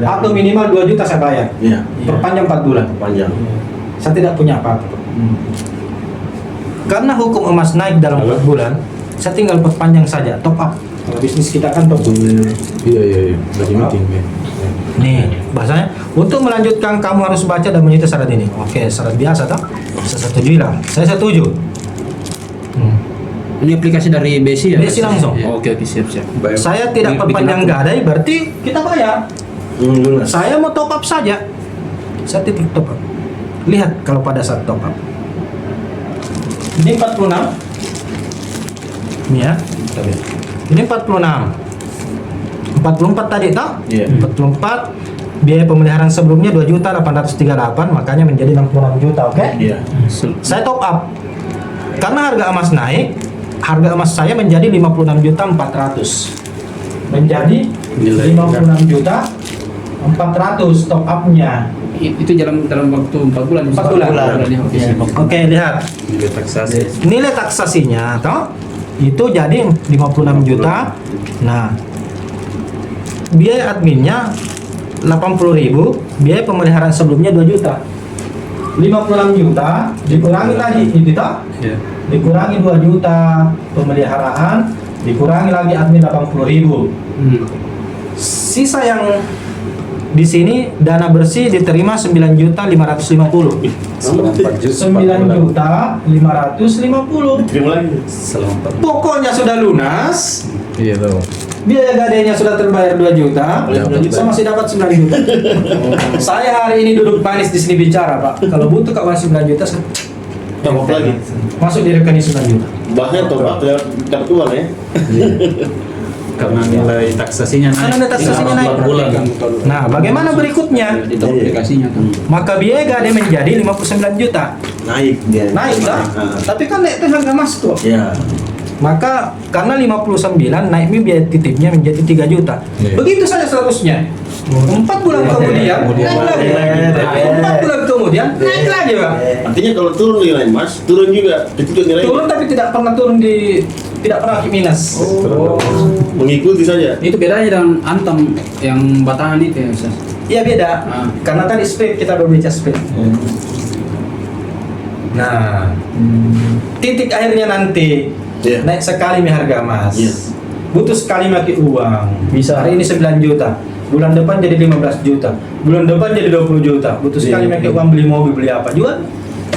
atau minimal 2 juta saya bayar.
Iya.
Perpanjang 4 bulan.
Panjang.
Saya tidak punya apa-apa. Karena hukum emas naik dalam 4 bulan, saya tinggal perpanjang saja, top up. Kalau bisnis kita kan top up.
Iya. Lagi meeting ya.
Nih, bahasanya untuk melanjutkan kamu harus baca dan menyita syarat ini. Oke, syarat biasa toh? Saya setujui lah. Saya setuju.
Ini aplikasi dari BSI ya?
BSI langsung.
Oke, siap.
Saya tidak
Bikin
perpanjang
akun.
gadai, berarti kita bayar. Saya mau top up saja. Saya titik top up. Lihat kalau pada saat top up. Ini 46. Ini ya. Kita lihat. Ini 46. 44 tadi toh?
Iya.
44. Biaya pemeliharaan sebelumnya 2.838, makanya menjadi 66 juta, oke?
Iya.
Saya top up. Karena harga emas naik, harga emas saya menjadi 56.400. Menjadi 56.400 top up-nya.
Itu dalam waktu 4 bulan.
4 bulan.
Ya, oke, siap.
Oke, lihat.
Nilai taksasi.
Nilai taksasinya toh itu jadi 56 juta. Nah, biaya adminnya 80.000, biaya pemeliharaan sebelumnya 2 juta. 56 juta dikurangi tadi itu toh?
Iya.
Dikurangi 2 juta pemeliharaan, dikurangi lagi admin 80.000. Sisa yang Di sini dana bersih diterima 9.550.000. 9.550.000.
Terima lagi.
Selama
Pokoknya sudah lunas.
Iya tahu.
Biaya gadainya sudah terbayar 2 juta.
Ya,
Saya masih dapat 9 juta. Saya hari ini duduk manis di sini bicara, Pak. Kalau butuh Kak 9 juta, saya
Tambah lagi.
masuk di rekening 9 juta.
Bahkan toh Pak, dapat uang ya.
karena nilai taksasinya naik.
Karena nilai taksasinya naik.
4 bulan.
Nah, bagaimana berikutnya?
Di aplikasinya kan.
Maka biaya gadai menjadi 59 juta.
Naik dia.
Naik lah. Tapi kan naik itu harga emas tuh.
Ya.
Maka karena 59 naik biaya titipnya menjadi 3 juta.
Iya.
Begitu saja seterusnya. 4 bulan kemudian naik lagi. 4 bulan kemudian naik lagi, Pak.
Artinya kalau turun nilai emas, turun juga ketika nilai.
Turun tapi tidak pernah turun tidak pernah minus.
Oh. Mengikuti saja.
Itu bedanya dengan Antam yang batangan itu ya, Ustaz.
Iya beda.
Ah.
Karena tadi spek kita berbicara spek. Nah, titik akhirnya nanti
Iya.
naik sekali harga emas.
Iya.
Butuh sekali pakai uang.
Bisa.
Hari ini 9 juta. Bulan depan jadi 15 juta. Bulan depan jadi 20 juta. Butuh sekali pakai uang beli mobil, beli apa? Jual.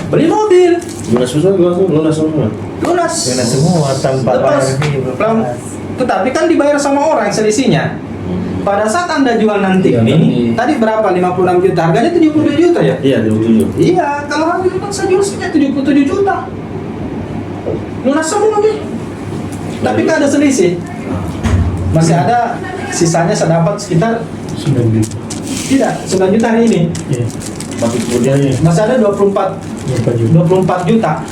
Beli mobil.
Lunas semua.
Lunas.
Karena semua tanpa
Lepas.
bayar fee,
Pelan- Tetapi kan dibayar sama orang selisihnya. Pada saat Anda jual nanti
Iya,
ini, tadi berapa? 56 juta. Harganya 72 juta ya?
Iya, 27.
Iya, kalau harga itu saya jual saja 77 juta. Lunas semua nih. Tapi kan ada selisih. Masih ada sisanya saya dapat sekitar
9 juta.
tidak 9 juta hari ini.
Iya.
Tapi kemudiannya
Masih ada 24 juta.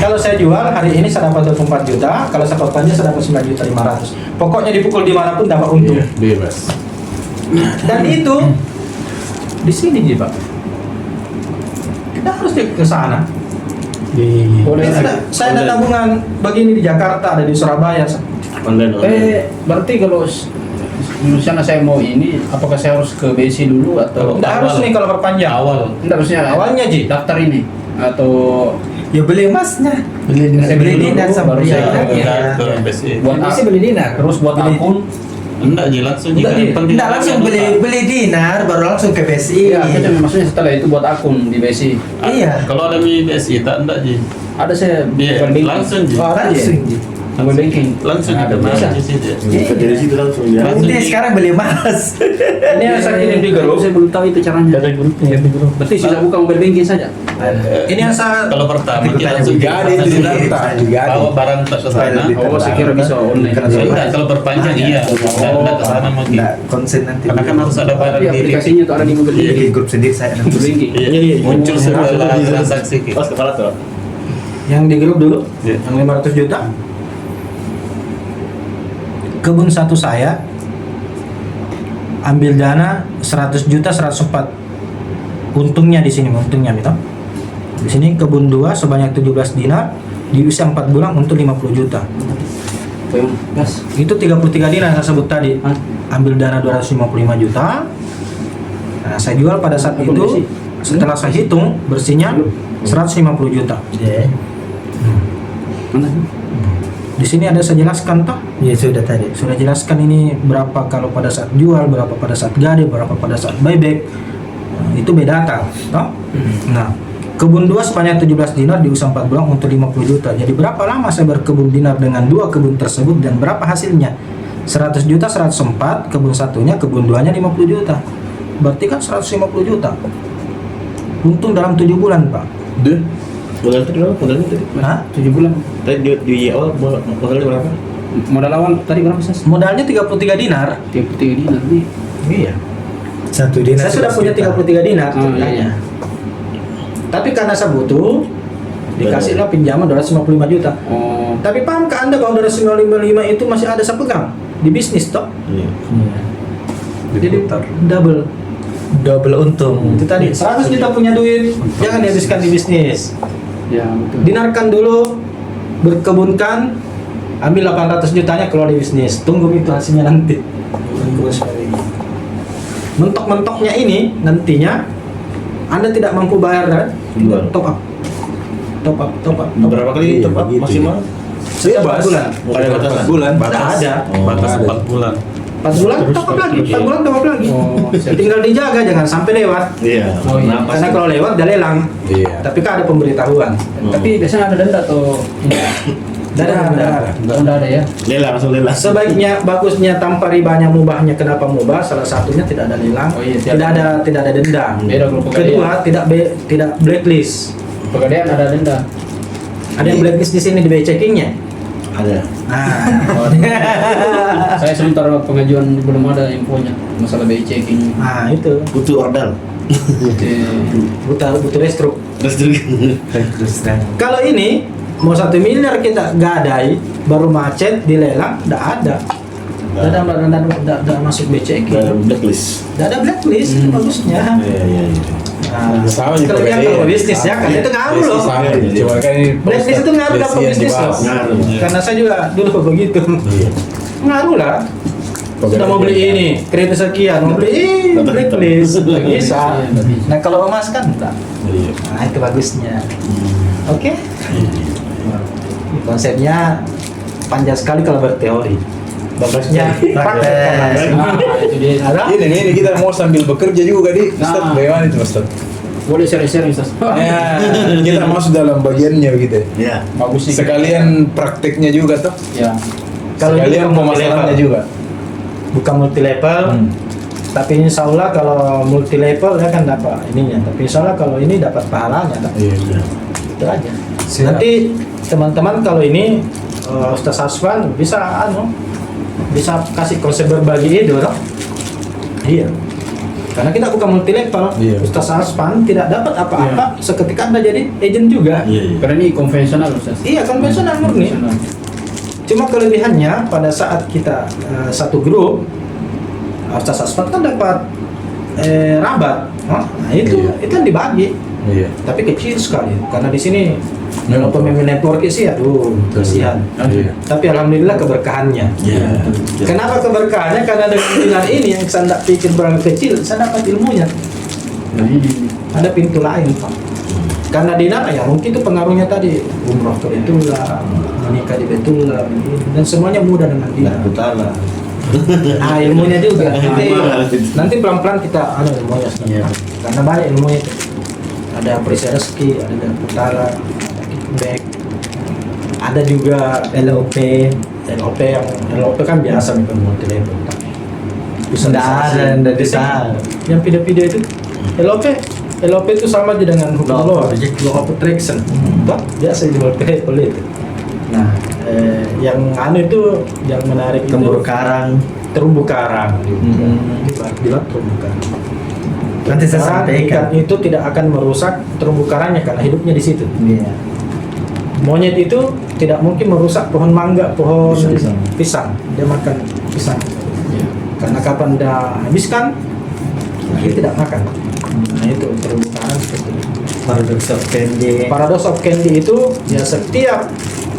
Kalau saya jual hari ini saya dapat 24 juta, kalau saya potongnya saya dapat 9.500.000. Pokoknya dipukul dimanapun dapat untung.
Bebas.
Dan itu di sini nih Pak. Kita harus ke sana.
Di
Saya ada tabungan begini di Jakarta, ada di Surabaya.
online.
Berarti kalau misalnya saya mau ini, apakah saya harus ke BSI dulu atau
Tidak harus nih kalau perpanjang.
awal? Tidak harusnya
Awalnya, Ji.
daftar ini atau
Ya beli emasnya.
beli
Saya beli dulu,
dinar sama
baru saya
ya.
ke BSI.
buat
Masih beli dinar.
terus buat akun.
Enggak, Ji, langsung juga.
Enggak, Ji.
Penting
Tidak langsung beli dinar baru langsung ke BSI.
Iya, kan maksudnya setelah itu buat akun di BSI.
Iya.
Kalau ada di BSI tak enggak, Ji.
Ada saya
Dia
mobile banking.
langsung, Ji.
Oh, ada
Langsung.
ya? Mobile banking.
Langsung
Nah,
di
bisa.
di situ.
Dari situ langsung ya.
Langsung
Ini
di-
sekarang beli emas.
Ini yang saya kirim di grup.
Saya belum tahu itu caranya.
Ada grupnya, di grup.
Berarti sudah buka mobile banking saja.
Ini yang saya
Kalau pertama
Ikut
kita
tanya
langsung
juga
ada itu di data.
bawa barang ke sana.
Oh, saya kira bisa online.
Enggak, kalau perpanjang iya. Enggak ke sana mungkin.
Enggak, konsen nanti.
Karena kan harus ada barang
Tapi
di
aplikasinya tuh ada di mobile
Iya, di
banking.
grup sendiri saya nanti.
Mobile banking.
Iya, muncul setelah transaksi kita.
Pas kepala tuh.
yang di grup dulu,
Iya.
yang 500 juta. Kebun satu saya ambil dana 100 juta 104. Untungnya di sini, untungnya gitu. Di sini kebun 2 sebanyak 17 dinar di usia 4 bulan untuk 50 juta.
Gas.
Itu 33 dinar yang saya sebut tadi.
Hah?
Ambil dana 255 juta. Nah, saya jual pada saat
Akun
itu
bersih.
setelah saya hitung bersihnya 150 juta.
Iya.
Mana?
Di sini ada saya jelaskan toh.
Iya, sudah tadi.
Sudah jelaskan ini berapa kalau pada saat jual, berapa pada saat gade, berapa pada saat buyback. Nah, itu beda toh. Nah, kebun 2 sebanyak 17 dinar di usia 4 bulan untuk 50 juta. Jadi berapa lama saya berkebun dinar dengan 2 kebun tersebut dan berapa hasilnya? 100 juta 104, kebun satunya, kebun 2-nya 50 juta. Berarti kan 150 juta. Untung dalam 7 bulan, Pak.
Deh. Modal itu berapa? Modalnya tadi?
Hah?
7 bulan.
Tadi di awal modalnya berapa?
Modal awal tadi berapa sih?
Modalnya 33 dinar.
33 dinar nih.
Iya.
Satu dinar.
Saya sudah punya 33 dinar.
Oh, iya.
Tapi karena saya butuh, dikasihlah pinjaman 255 juta.
Oh,
Tapi paham ke Anda bahwa 255 itu masih ada saya pegang di bisnis toh?
Iya.
Jadi double
untung.
itu tadi 100 juta punya duit, jangan dihabiskan di bisnis.
ya betul.
Dinarkan dulu, berkebunkan, ambil 800 jutanya keluar di bisnis. Tunggu itu hasilnya nanti. Mentok-mentoknya ini nantinya Anda tidak mampu bayar kan?
Jual.
Top up. Top up, top up, top up.
Berapa kali top up
begitu.
maksimal?
Setiap 4 bulan.
Ada batasan?
Bulan.
Tidak ada.
Oh,
Batas
ada.
4 bulan.
4 bulan top up lagi, 4 bulan top up lagi.
Oh, siap.
Tinggal dijaga jangan sampai lewat.
Iya.
Oh, iya.
Kenapa
Karena
sih?
kalau lewat dia lelang.
Iya.
Tapi kan ada pemberitahuan.
Tapi biasanya ada denda atau
Tidak
ada ya.
Lelang langsung lelang.
Sebaiknya bagusnya tanpa ribanya mubahnya. Kenapa mubah? Salah satunya tidak ada lelang,
Oh iya,
tidak ada denda.
Beda kalau
Kedua, tidak blacklist.
Pegadaian ada denda.
Ada yang blacklist di sini di BI checkingnya.
Ada.
Saya sementara pengajuan belum ada infonya masalah BI checking.
Nah itu
Butuh ordal.
butuh restruk.
Terus juga.
Terus terang.
Kalau ini mau 1 miliar kita gadai baru macet dilelang, tidak ada. Tidak masuk BI checking.
Blacklist.
Tidak ada blacklist, itu bagusnya.
Iya, iya, iya.
Nah,
Sama juga
kelebihan
kayak
kalau bisnis ya kan
Iya.
itu ngaruh loh.
Sama, cuma kan ini
Blacklist itu ngaruh dapat
Desi yang
bisnis loh.
dibahas.
Ngaruh.
Karena saya juga dulu begitu.
Iya.
Ngaruh lah. Sudah mau beli ini, kredit sekian, mau beli blacklist, nggak bisa. Nah kalau emas kan enggak.
Iya.
Nah itu bagusnya. Oke. Konsepnya panjang sekali kalau berteori. Bagusnya praktek kan langsung.
Nah, itu dia.
Ada?
Ini kita mau sambil bekerja juga di Ustaz,
Nah.
bagaimana itu Ustaz?
Boleh share-share Ustaz.
Ya, kita masuk dalam bagiannya gitu.
Iya.
Bagus sih.
Sekalian prakteknya juga tuh.
Ya.
Kalau ini
Sekalian
bukan
pemasarannya
multi-level.
juga.
Bukan multi level, tapi insya Allah kalau multi level ya kan dapat ininya. Tapi insya Allah kalau ini dapat pahalanya.
Iya.
Itu aja. Nanti teman-teman kalau ini Ustaz Aswan bisa bisa kasih konsep berbagi ide loh. Iya. Karena kita bukan multi level.
Iya.
Ustaz Aswan tidak dapat apa-apa seketika Anda jadi agent juga.
Iya, iya.
Karena ini konvensional Ustaz.
Iya, konvensional murni. Cuma kelebihannya pada saat kita satu grup Ustaz Aswan kan dapat rabat. Nah, itu kan dibagi.
Iya.
Tapi kecil sekali karena di sini kalau pemimpin network sih aduh kasihan.
Iya.
Tapi alhamdulillah keberkahannya.
Iya.
Kenapa keberkahannya? Karena dengan bilang ini yang saya tidak pikir berangkat kecil, saya dapat ilmunya.
Nah ini.
Ada pintu lain Pak. Karena di Nana ya mungkin itu pengaruhnya tadi umroh ke Betullah, menikah di Betullah, dan semuanya mudah dengan dia.
Utara.
Ah ilmunya juga. Nanti pelan-pelan kita ada ilmunya.
Iya.
Karena banyak ilmunya itu. Ada Perisa Rezeki, ada Utara, ada Kickback, ada juga LOP kan biasa bukan multi level.
Nggak ada, nggak bisa.
Yang video-video itu LOP itu sama aja dengan hukum law of attraction. Toh biasa di multi level itu. Nah, yang itu yang menarik itu terumbu karang. Di luar terumbu karang.
Nanti saya sampaikan.
Ikan itu tidak akan merusak terumbu karangnya karena hidupnya di situ.
Iya.
Monyet itu tidak mungkin merusak pohon mangga, pohon pisang. Dia makan pisang. Karena kapan dia habiskan, dia tidak makan. Nah itu terumbu karang seperti itu.
Paradox of Candy.
Paradox of Candy itu ya setiap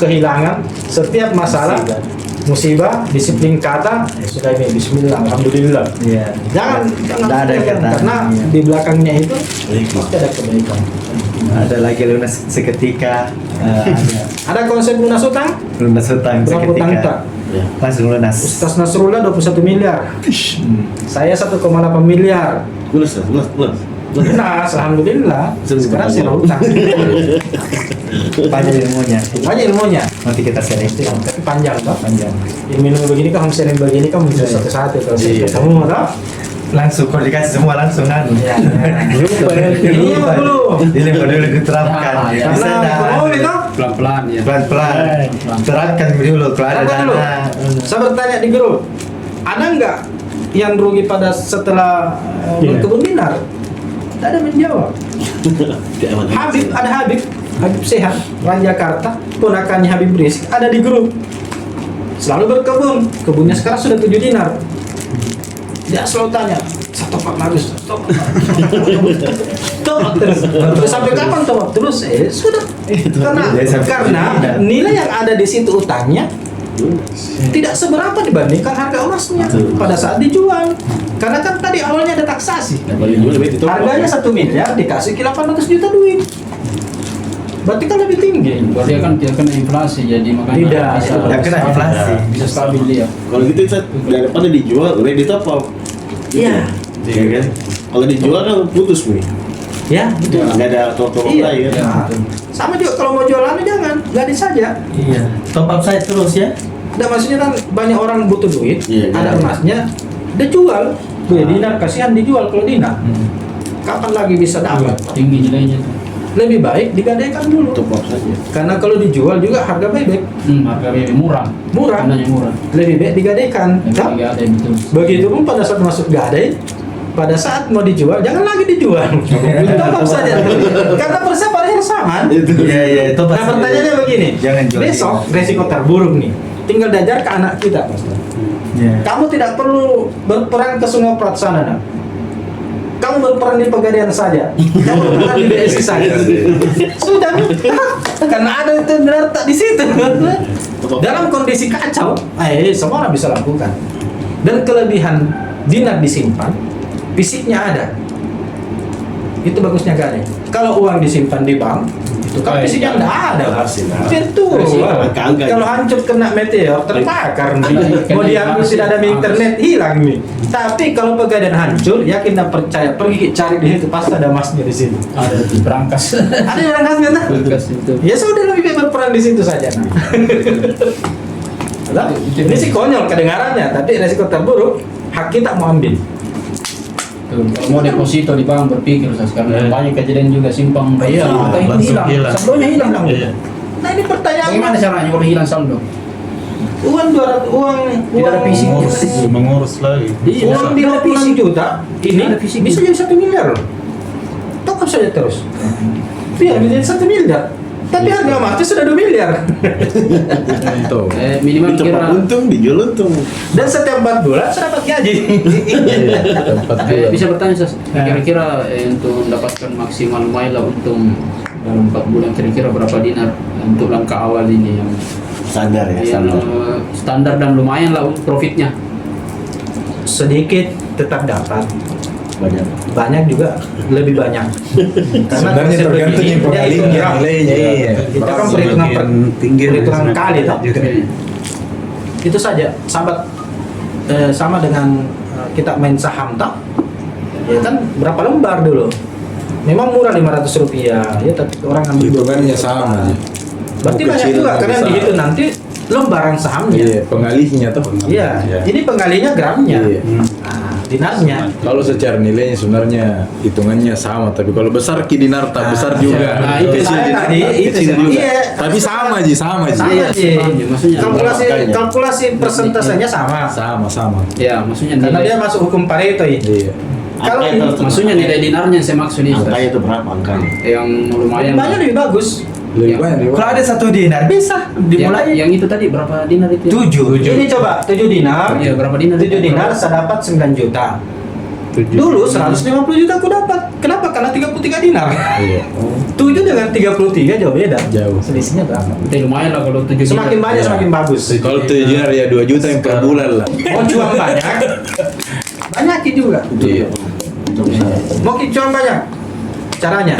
kehilangan, setiap masalah, musibah, disiplin kata, ya sudah ini Bismillah, Alhamdulillah.
Iya.
Jangan
Nggak ada
kan,
kata.
karena
Iya.
di belakangnya itu pasti ada kebaikan.
Ada lagi lunas seketika.
Ada konsep lunas utang,
Lunas hutang
berapa utang tak?
seketika. Langsung lunas.
Ustaz Nasrullah 21 miliar, saya 1,8 miliar.
Lunas.
Lunas, alhamdulillah. Sekarang saya utang.
Panjang ilmunya.
Banyak ilmunya,
Nanti kita sharing.
tapi panjang toh.
Panjang.
Ilmu begini kan, sharing begini kan bisa satu-satu kalau saya ketemu toh.
Langsung komunikasi semua langsung
Iya. Ini yang dulu.
Ini dulu diterapkan.
Ya,
Bisa
Karena
dah.
ekonomi toh.
Pelan-pelan ya.
Pelan-pelan. Terapkan dulu kalau ada
Apa dulu?
dana.
Saya bertanya di grup, ada nggak yang rugi pada setelah berkebun dinar? Tidak ada menjawab. Habib Sehat, Raja Jakarta, ponakannya Habib Rizik ada di grup. Selalu berkebun, kebunnya sekarang sudah 7 dinar. Dia selalu tanya, satu Pak Bagus, top terus sampai kapan top terus? Sudah, karena nilai yang ada di situ utangnya tidak seberapa dibandingkan harga emasnya pada saat dijual. Karena kan tadi awalnya ada taksasi. Harganya 1 miliar dikasih ke 800 juta duit. Berarti kan lebih tinggi.
Kalau dia kan tidak kena inflasi, jadi makanya
Tidak,
bisa,
tidak kena inflasi.
bisa stabil dia.
Kalau gitu Ustaz, daripada dijual, ready top up.
Iya.
Iya kan? Kalau dijual kan putus nih.
Ya, betul.
Nggak ada toko
Iya.
lain kan?
Nah, sama juga kalau mau jualan jangan, gadis saja.
Iya. Top up saya terus ya.
Nggak, maksudnya kan banyak orang butuh duit,
Iya,
ada
iya.
emasnya, dia jual. Tuh ya, dinar kasihan dijual kalau dinar. Kapan lagi bisa dapat?
Tinggi nilainya tuh.
Lebih baik digadaikan dulu.
Top up saja.
Karena kalau dijual juga harga bebek
Harga BB murah.
murah.
Harganya murah.
Lebih baik digadaikan.
Yang
Kan?
tiga ada yang betul.
Begitupun pada saat masuk gadai, pada saat mau dijual jangan lagi dijual. Tetap saja. Karena persiapan yang sama.
Itu.
Iya, iya, itu
Nah pertanyaannya begini,
Jangan jual.
besok resiko terburuk nih, tinggal diajar ke anak kita.
Iya.
Kamu tidak perlu berperan ke semua pelaksana. Nak. Kamu berperan di Pegadaian saja. Kamu berperan di BSI saja. Sudah, karena ada itu data di situ. Dalam kondisi kacau, semua orang bisa lakukan. Dan kelebihan dinar disimpan, fisiknya ada. Itu bagusnya gadai. Kalau uang disimpan di bank, itu kan fisiknya tidak ada. Virtual.
Angka-angka.
Kalau hancur kena meteor, terbakar nih. Mau diambil tidak ada internet, hilang nih. Tapi kalau Pegadaian hancur, yakin dan percaya, pergi cari di situ pasti ada emasnya di situ.
Ada di berangkas.
Ada yang berangkasnya nah.
Berangkas itu.
Ya sudah lebih baik berperan di situ saja. Nah. Lah, ini sih konyol kedengarannya, tapi resiko terburuk hak kita mau ambil.
Tuh, kalau mau deposito di bank berpikir sekarang banyak kejadian juga simpang.
Iya,
Saldo
langsung
hilang.
hilang.
Saldonya hilang.
Iya.
Nah ini pertanyaan.
Bagaimana caranya kalau hilang saldo?
Uang 200 uang
Tidak ada fisik.
Mengurus lagi.
Iya,
uang di 20 juta ini
Ada fisik.
bisa jadi 1 miliar loh. Top up saja terus. Biar menjadi 1 miliar. Tapi harga emasnya sudah 2 miliar.
Tuh.
Minimal
Itu
kira
untung, dijual untung.
Dan setiap 4 bulan saya dapat gaji.
Tempat dua.
bisa bertanya Sas, kira-kira untuk mendapatkan maksimal lumayan lah untung dalam 4 bulan kira-kira berapa dinar untuk langkah awal ini yang
Standar ya,
yang
standar.
standar dan lumayan lah untuk profitnya.
Sedikit tetap dapat.
Banyak.
Banyak juga lebih banyak.
Sebenarnya tergantung yang pengalihnya nilainya. Iya.
Kita kan perhitungan
tinggi.
perhitungan kali toh. Itu saja, sahabat. Sama dengan kita main saham toh. Ya kan berapa lembar dulu? Memang murah 500 rupiah, ya tapi orang ambil
Hitungannya sama aja.
Berarti
Mau
banyak
kecil,
juga
mau
karena
besar.
dihitung nanti lembaran sahamnya.
Iya, pengalihnya tuh.
Iya, ini penggalinya gramnya.
Iya.
Nah, dinarnya.
Kalau secara nilainya sebenarnya hitungannya sama, tapi kalau besar ki dinar tak besar juga.
nah, itu
Kecil
saya
di-
tadi, itu
kecil
saya-
juga.
iya.
Tapi sama aja, sama aja.
Sama
Iya,
sih.
maksudnya
Kalkulasi
makanya.
kalkulasi persentasenya sama.
Sama.
Ya, maksudnya
Karena dia
nilai,
masuk hukum Pareto ya.
Iya.
Kalau
Angka
ini
itu-
maksudnya nilai dinarnya yang saya maksud ini
Angkanya itu berapa angkanya?
yang lumayan.
banyak lebih bagus.
Lebih
Iya.
banyak, lebih
Kalau
banyak.
ada 1 dinar bisa dimulai
yang itu tadi berapa dinar itu?
7.
Ini coba 7 dinar.
Iya, berapa dinar?
7 dinar saya dapat 9 juta. Dulu 150 juta aku dapat. Kenapa? Karena 33 dinar.
Iya.
7 dengan 33 jauh beda.
Jauh.
Selisihnya berapa?
Berarti lumayan lah kalau 7
Semakin
dinar.
banyak
Iya.
semakin bagus.
Kalau 7 dinar ya 2 juta yang per bulan lah.
Mau cuan banyak, banyakin juga.
Iya.
Mau cuan banyak, caranya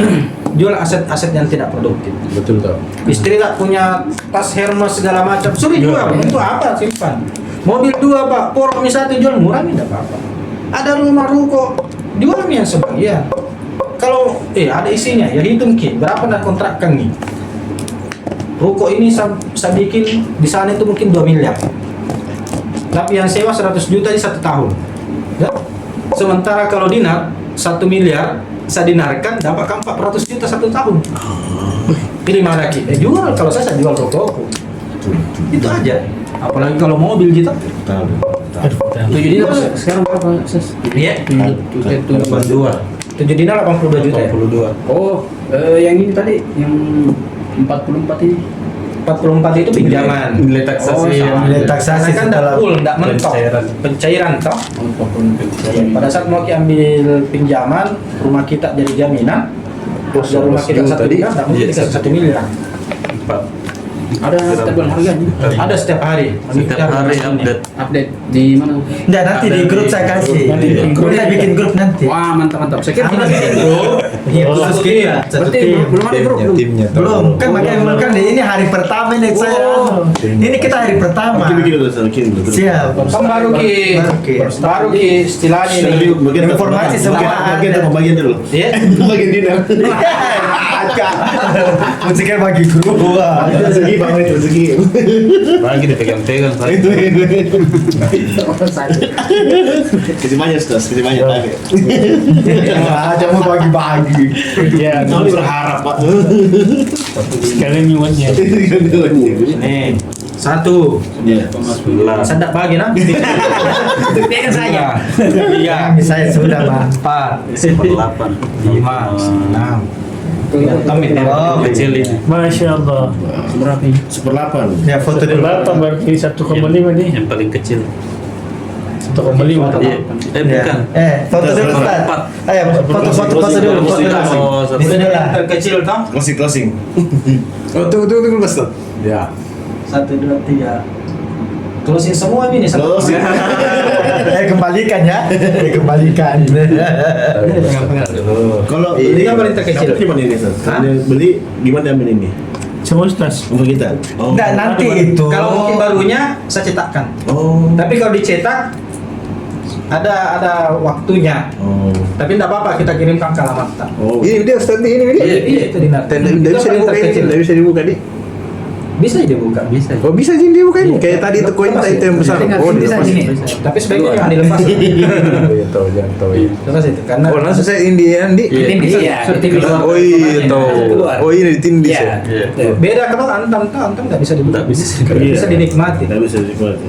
jual aset-aset yang tidak produktif.
Betul tau.
Istri tak punya tas Hermes segala macam, suruh jual. Untuk apa? Simpan. Mobil 2 pak, Porsche misalnya jual murah tidak apa-apa. Ada rumah ruko, jual yang sebagian. Kalau ada isinya, ya hitung ki berapa nak kontrakkan nih. Ruko ini saya bikin di sana itu mungkin 2 miliar. Tapi yang sewa 100 juta di 1 tahun. Ya? Sementara kalau dinar 1 miliar saya dinarkan dapat 400 juta 1 tahun. Pilih mana ki? Jual, kalau saya jual ruko. Itu aja. Apalagi kalau mobil gitu.
7 dinar sekarang berapa? Ses?
Iya. 7 dinar 82 juta ya?
82.
Oh, yang ini tadi yang 44 ini.
44 itu pinjaman.
Nilai taksasi yang
nilai taksasi
Karena kan
setelah
tidak full, tidak mentok. Pencairan toh.
Oh, 44.
Pada saat mau ambil pinjaman, rumah kita jadi jaminan. Terus rumah kita 1
tadi,
miliar, tidak mungkin
iya,
dikasih 1 miliar.
Ada tabel harganya.
Ada setiap hari.
Setiap hari update.
Update di mana?
Enggak, nanti di grup saya kasih.
Nanti di grup.
Kita bikin grup nanti.
Wah, mantap. Saya kira
Ada
kita
bikin grup. Iya, khusus kita. Satu
Berarti
tim.
belum ada grup belum?
Timnya tahu.
Belum, kan makanya kan ini hari pertama nih saya. Ini kita hari pertama.
Bikin dulu, bikin dulu.
Siap.
Kan baru ki istilahnya ini.
Informasi semua
bagian
ada.
bagian dulu.
Iya.
Bagian dinner.
Musiknya bagi grup.
Rezeki bang, itu rezeki.
Lagi dipegang-pegang.
Itu. Kasih banyak stos, kasih banyak lagi.
Aja mau bagi-bagi.
Ya,
Kami berharap pak.
sekalian nyuatnya.
Nih, satu.
Ya.
Sandak bagi nah. Biarkan saja. Tiga.
Saya sudah, Pak.
Empat.
8.
5. 6. Tamit ya.
Oh,
Kecil ini.
Masya Allah.
Berapa ini?
1/8.
Ya foto dulu.
Berapa berarti 1,5 nih?
Yang paling kecil.
1,5.
Iya. Bukan.
Foto dulu, Ustaz. Ayo, foto dulu, foto dulu.
Oh, satu.
Bismillah.
Terkecil toh.
Closing.
Oh, tunggu Mas. Ya.
1, 2, 3. Closing semua ini satu.
Closing.
Kembalikan ya. Kembalikan.
Kalau
Ini yang paling terkecil.
Gimana ini, Ustaz?
Hah?
Beli gimana ambil ini?
Semua Ustaz.
Untuk kita. Oh.
Enggak, nanti itu.
Kalau mungkin barunya saya cetakkan.
Oh.
Tapi kalau dicetak ada waktunya.
Oh.
Tapi tidak apa-apa kita kirimkan ke alamat kita.
Oh.
Ini dia stand ini.
Iya itu di
Tidak bisa dibuka ini. Tidak bisa dibuka di.
Bisa dibuka.
Bisa.
Oh bisa sih dibuka ini. Kayak tadi itu koin itu yang besar. Oh
Bisa
dilepas.
sini. Tapi sebaiknya jangan dilepas.
Iya tahu jangan tahu ya.
Lepas itu karena
Oh langsung saya Indian di.
Tindis.
Sudah tindis.
Oh iya tahu. Oh ini ditindis ya.
Beda kalau antam nggak bisa dibuka.
Nggak bisa.
Bisa dinikmati.
Tidak bisa dinikmati.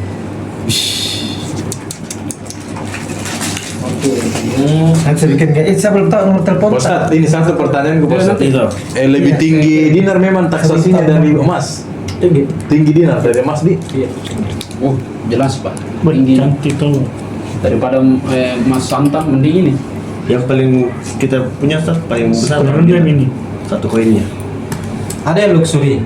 Nanti bikin kayak saya belum tahu nomor telepon.
Ustaz, ini satu pertanyaan ke Ustaz.
Itu.
Lebih tinggi dinar memang taksasinya dari emas.
Tinggi.
Tinggi dinar dari emas di.
Iya.
Oh, jelas Pak. Tinggi
Cantik tuh.
daripada Mas Santam mending ini.
Yang paling kita punya Ustaz paling besar.
Sebenarnya ini.
Satu koinnya.
Ada yang luxury.